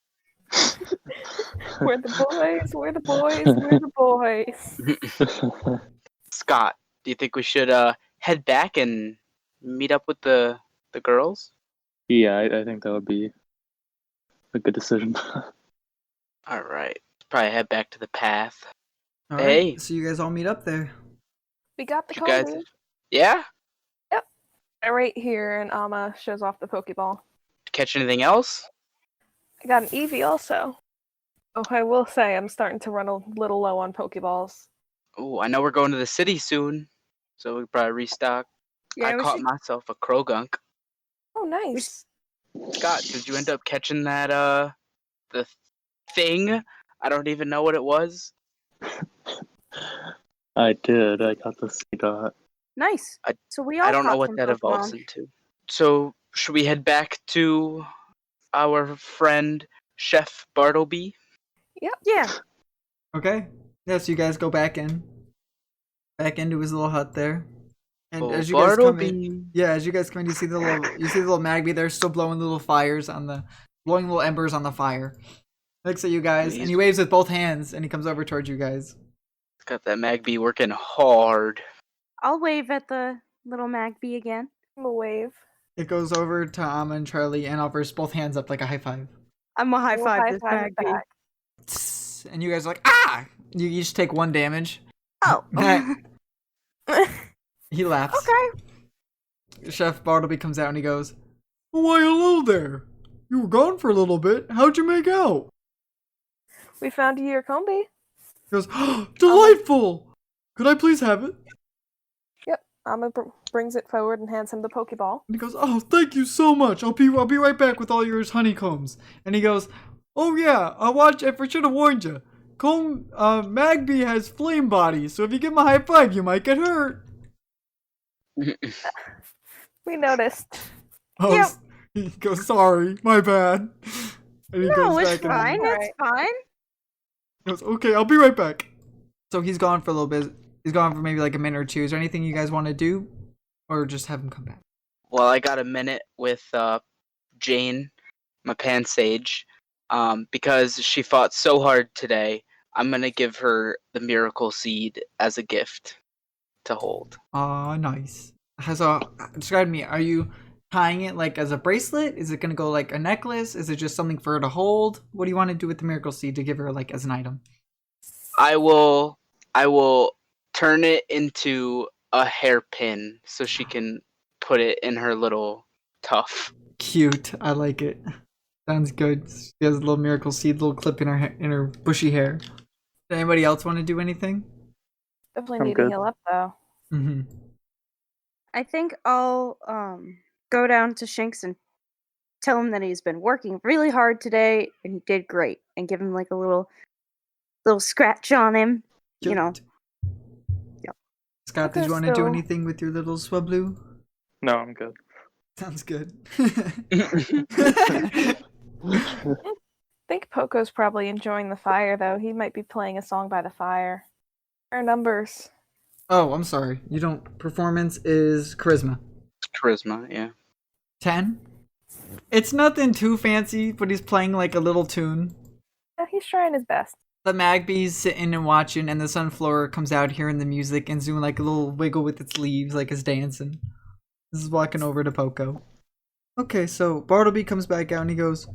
We're the boys. We're the boys. We're the boys. Scott, do you think we should head back and meet up with the girls? Yeah, I think that would be a good decision. All right. Probably head back to the path. All right. Hey. So you guys all meet up there. We got the You guys, code. yeah? Right here, and Amma shows off the Pokeball. Catch anything else? I got an Eevee also. Oh, I will say I'm starting to run a little low on Pokeballs. Oh, I know we're going to the city soon, so we probably restock. I we caught should- myself a Krogunk. Oh, nice. Scott, did you end up catching that the thing? I don't even know what it was. I did. I got the Seedot. Nice. I- So we all I don't know caught what some that evolves Pokemon. into. So, should we head back to our friend Chef Bartleby? Yeah. Okay. Yeah. So you guys go back into his little hut there. And Oh, as you guys come in, Bartleby. yeah, as you guys come in, you see the little Magby there, still blowing little embers on the fire. Looks at you guys, and he waves with both hands, and he comes over towards you guys. Got that Magby working hard. I'll wave at the little Magby again. I'm a wave. It goes over to Amma and Charlie and offers both hands up like a high five. I'm a high We'll five this high-five it Magby. back. Tss, and you guys are like, ah! You each take 1 damage. Oh. He laughs. Okay. Chef Bartleby comes out and he goes, Why, hello there. You were gone for a little bit. How'd you make out? We found your combi. He goes, delightful. Could I please have it? Yep. Amma brings it forward and hands him the Pokeball. And he goes, oh, thank you so much. I'll be right back with all your honeycombs. And he goes, oh yeah, I should have warned you. Magby has flame body, so if you give him a high five, you might get hurt. We noticed. Oh, Yep. he goes, sorry, my bad. And he No, goes it's back and fine. All It's right. fine. he goes, okay, I'll be right back. so he's gone for a little bit. He's gone for maybe like a minute or two. Is there anything you guys want to do? Or just have him come back? Well, I got a minute with Jane, my pan sage, because she fought so hard today. I'm gonna give her the miracle seed as a gift to hold. Nice. Describe to me, are you tying it like as a bracelet? Is it gonna go like a necklace? Is it just something for her to hold? What do you want to do with the miracle seed to give her like as an item? I will turn it into a hairpin so she can put it in her little tuff. Cute. I like it. Sounds good. She has a little miracle seed, little clip in her bushy hair. Does anybody else want to do anything? Definitely I'm need to good. heal up though. Mm-hmm. I think I'll go down to Shinx and tell him that he's been working really hard today and he did great, and give him like a little scratch on him. You know. Yep. Scott, did Okay, you want to do so- anything with your little swablu? No, I'm good. Sounds good. I think Poco's probably enjoying the fire though. He might be playing a song by the fire. Our numbers. Oh, I'm sorry. You don't. Performance is charisma. Charisma, yeah. 10? It's nothing too fancy, but he's playing like a little tune. Yeah, he's trying his best. The Magby's sitting and watching, and the Sunflower comes out hearing the music and doing like a little wiggle with its leaves, like it's dancing. This is walking over to Poco. Okay, so Bartleby comes back out and he goes,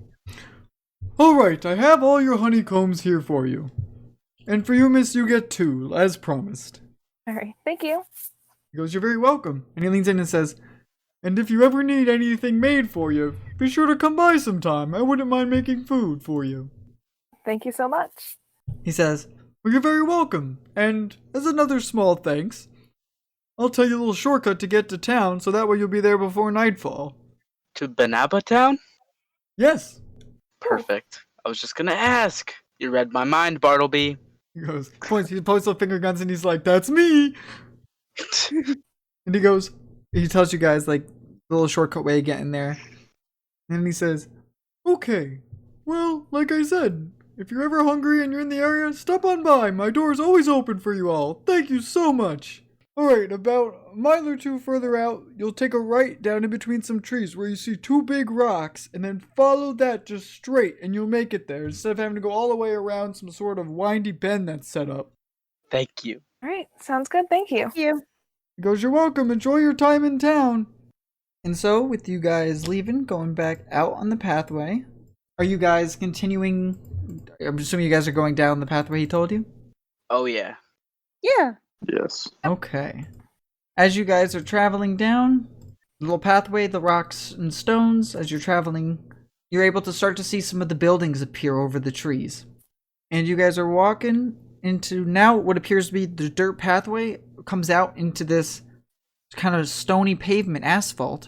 Alright, I have all your honeycombs here for you. And for you, miss, you get 2, as promised. Alright, thank you. He goes, you're very welcome. And he leans in and says, and if you ever need anything made for you, be sure to come by sometime. I wouldn't mind making food for you. Thank you so much. he says, Well, you're very welcome. And as another small thanks, I'll tell you a little shortcut to get to town, so that way you'll be there before nightfall. To Banaba Town? Yes. Perfect. I was just gonna ask. You read my mind, Bartleby. He goes, he points the finger guns and he's like, that's me. And he tells you guys like the little shortcut way of getting there. And he says, okay, well, like I said, if you're ever hungry and you're in the area, stop on by. My door is always open for you all. Thank you so much. Alright, about a mile or two further out, you'll take a right down in between some trees where you see 2 big rocks, and then follow that just straight, and you'll make it there, instead of having to go all the way around some sort of windy bend that's set up. Thank you. Alright, sounds good. Thank you. Thank you. He goes, you're welcome, enjoy your time in town. and so with you guys leaving, going back out on the pathway, are you guys continuing? I'm assuming you guys are going down the pathway he told you? Oh yeah. Yeah. Yes. Okay. As you guys are traveling down the little pathway, the rocks and stones, as you're traveling, you're able to start to see some of the buildings appear over the trees. And you guys are walking into now what appears to be the dirt pathway comes out into this kind of stony pavement asphalt.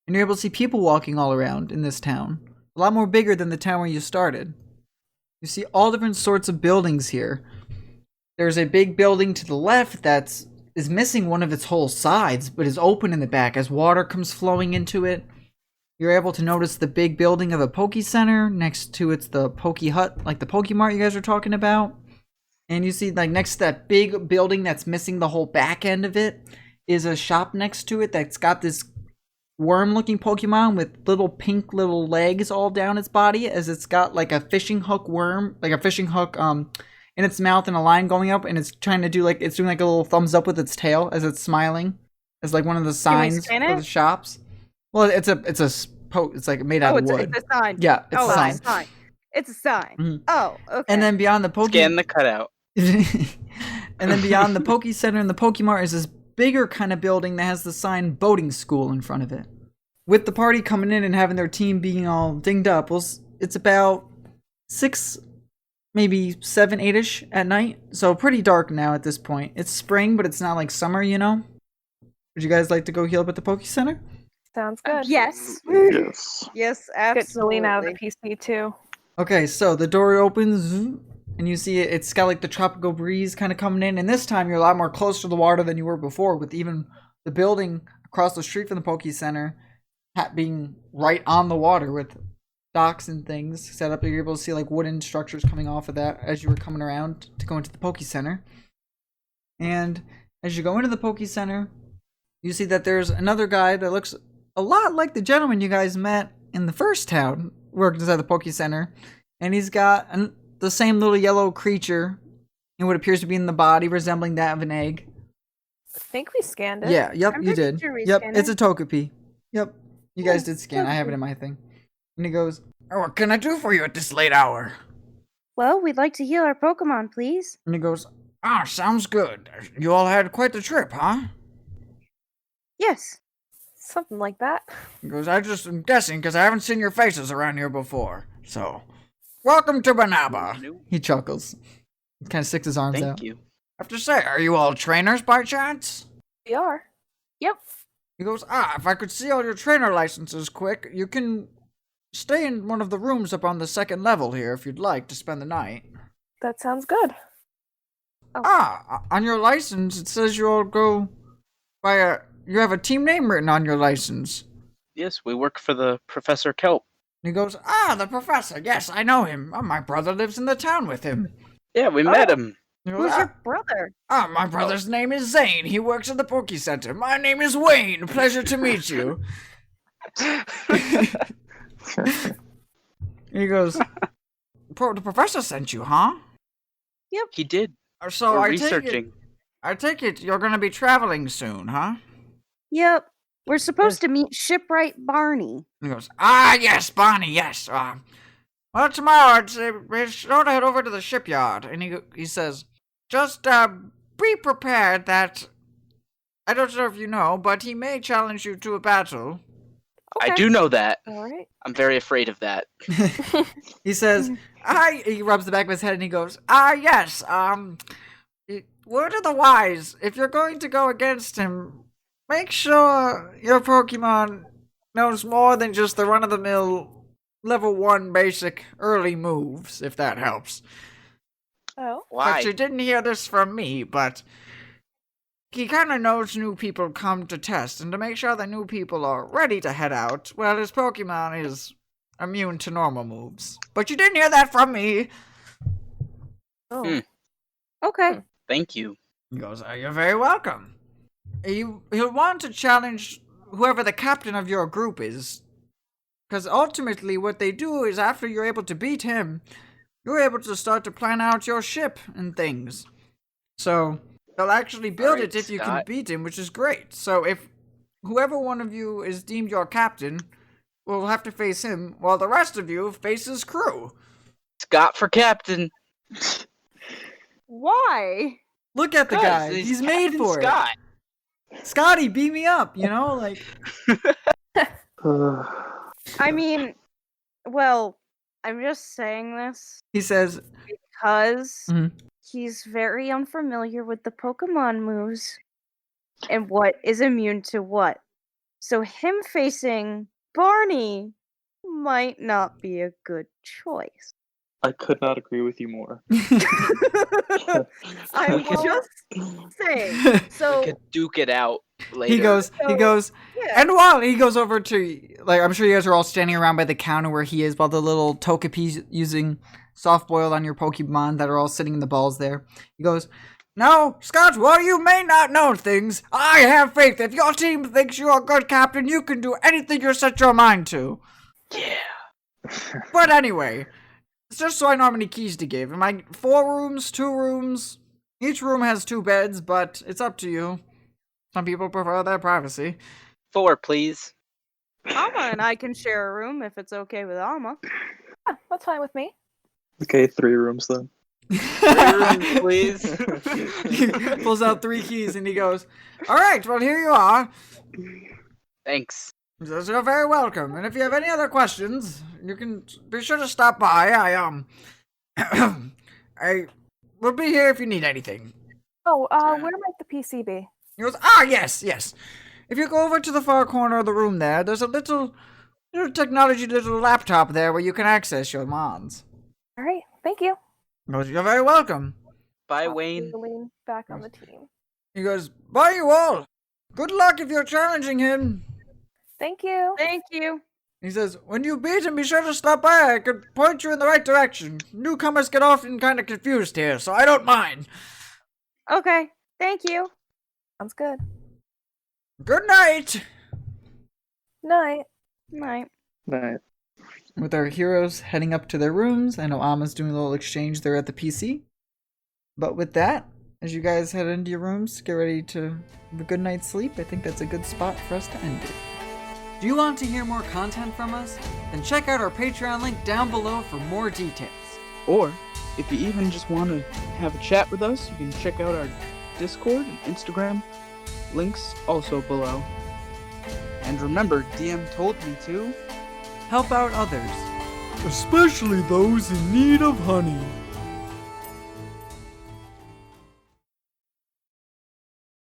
And you're able to see people walking all around in this town. A lot more bigger than the town where you started. You see all different sorts of buildings here. There's a big building to the left is missing one of its whole sides, but is open in the back as water comes flowing into it. You're able to notice the big building of a Poke Center. Next to it's the Poke Hut, like the Poke Mart you guys were talking about. And you see, like, next to that big building that's missing the whole back end of it is a shop next to it that's got this worm-looking Pokemon with little pink little legs all down its body, as it's got like a fishing hook worm, like a fishing hook, in its mouth and a line going up, and it's trying to do like, it's doing like a little thumbs up with its tail as it's smiling, as like one of the signs scan for it? the shops. Well, it's like made out of wood. It's a sign. Yeah, it's a sign. It's a sign. It's a sign. Mhm. Oh, okay. And then beyond the Scan the cutout. and then beyond the Poke Center and the Pokemart is this bigger kind of building that has the sign boating school in front of it. With the party coming in and having their team being all dinged up, it's about 6, maybe 7, 8-ish at night. So pretty dark now at this point. It's spring, but it's not like summer, you know? Would you guys like to go heal up at the Poke Center? Sounds good. Yes. Yes. Yes, Get absolutely. Jolene out of the PC too. Okay, so the door opens, and you see it's got like the tropical breeze kind of coming in, and this time you're a lot more close to the water than you were before, with even the building across the street from the Poke Center being right on the water with docks and things set up. You're able to see like wooden structures coming off of that as you were coming around to go into the Poke Center. And as you go into the Poke Center, you see that there's another guy that looks a lot like the gentleman you guys met in the first town, worked inside the Poke Center, and he's got the same little yellow creature in what appears to be in the body, resembling that of an egg. I think we scanned it. Yeah, yep, I'm you pretty did. sure we Yep, scanned it's it. a Togepi. Yep, you guys Yeah, did scan. I have it Togepi. in my thing. And he goes, "Oh, what can I do for you at this late hour?" Well, we'd like to heal our Pokemon, please. And he goes, "Ah, sounds good. You all had quite the trip, huh?" Yes. Something like that. He goes, "I just am guessing because I haven't seen your faces around here before. So, welcome to Banaba." He chuckles. He kind of sticks his arms out. Thank you. I have to say, are you all trainers by chance? We are. Yep. He goes, if I could see all your trainer licenses quick, you can stay in one of the rooms up on the second level here if you'd like to spend the night. That sounds good. On your license, it says you all go by you have a team name written on your license. Yes, we work for the Professor Kelp. And he goes, the professor, yes, I know him. My brother lives in the town with him. Yeah, we met him. He goes, Who's your brother? my brother's name is Zane. He works at the Poke Center. My name is Wayne. Pleasure to meet you. He goes, the professor sent you, huh? He did. So We're I researching. take it you're going to be traveling soon, huh? Yep. We're supposed to meet Shipwright Barney. He goes, yes, Bonnie, yes. Well, tomorrow we're sure to head over to the shipyard. And he says, just be prepared that, I don't know if you know, but he may challenge you to a battle. Okay. I do know that. All right. I'm very afraid of that. He says, he rubs the back of his head and he goes, yes, word of the wise, if you're going to go against him, make sure your Pokemon knows more than just the run-of-the-mill level 1 basic early moves, if that helps. Oh. Why? But you didn't hear this from me, but he kind of knows new people come to test, and to make sure that new people are ready to head out, well, his Pokemon is immune to normal moves. But you didn't hear that from me. Oh. Okay. Thank you. He goes, you're very welcome. He'll want to challenge whoever the captain of your group is. Because ultimately what they do is after you're able to beat him, you're able to start to plan out your ship and things. So they'll actually build Alright, it if you can Scott. beat him, which is great. So if whoever one of you is deemed your captain will have to face him, while the rest of you face his crew. Scott for captain. Why? Look at the guy. He's made Captain for Scott. it. Scotty, beat me up, like... I mean, well, I'm just saying this He says, because Mhm. he's very unfamiliar with the Pokemon moves and what is immune to what. So him facing Barney might not be a good choice. I could not agree with you more. I'm Well- just saying. So We could duke it out later. he goes, yeah. and while he goes over to, like, I'm sure you guys are all standing around by the counter where he is, while the little Togepi's using soft boiled on your Pokemon that are all sitting in the balls there. He goes, "No, Scott, while you may not know things, I have faith. If your team thinks you're a good captain, you can do anything you set your mind to." Yeah. But anyway, it's just so I know how many keys to give. Am I 4 rooms, 2 rooms? Each room has 2 beds, but it's up to you. Some people prefer their privacy. 4, please. Alma and I can share a room if it's okay with Alma. Yeah, that's fine with me. Okay, 3 rooms then. 3 rooms, please. He pulls out 3 keys and he goes, "All right, well, here you are. Thanks. So you're very welcome. And if you have any other questions, you can be sure to stop by. I will be here if you need anything." Oh, where might the PC be? He goes, yes. If you go over to the far corner of the room there's a little technology, little laptop there where you can access your mons. All right, thank you. He goes, "You're very welcome." Bye, Wayne. Lean back on the team. He goes, "Bye, you all. Good luck if you're challenging him." Thank you. Thank you. He says, "When you beat him, be sure to stop by. I could point you in the right direction. Newcomers get often kind of confused here, so I don't mind." Okay, thank you. Sounds good. Good night. Night. Night. Night. With our heroes heading up to their rooms, I know Alma's doing a little exchange there at the PC. But with that, as you guys head into your rooms, get ready to have a good night's sleep. I think that's a good spot for us to end it. Do you want to hear more content from us? Then check out our Patreon link down below for more details. Or, if you even just want to have a chat with us, you can check out our Discord and Instagram. Links also below. And remember, DM told me to Help out others. Especially those in need of honey.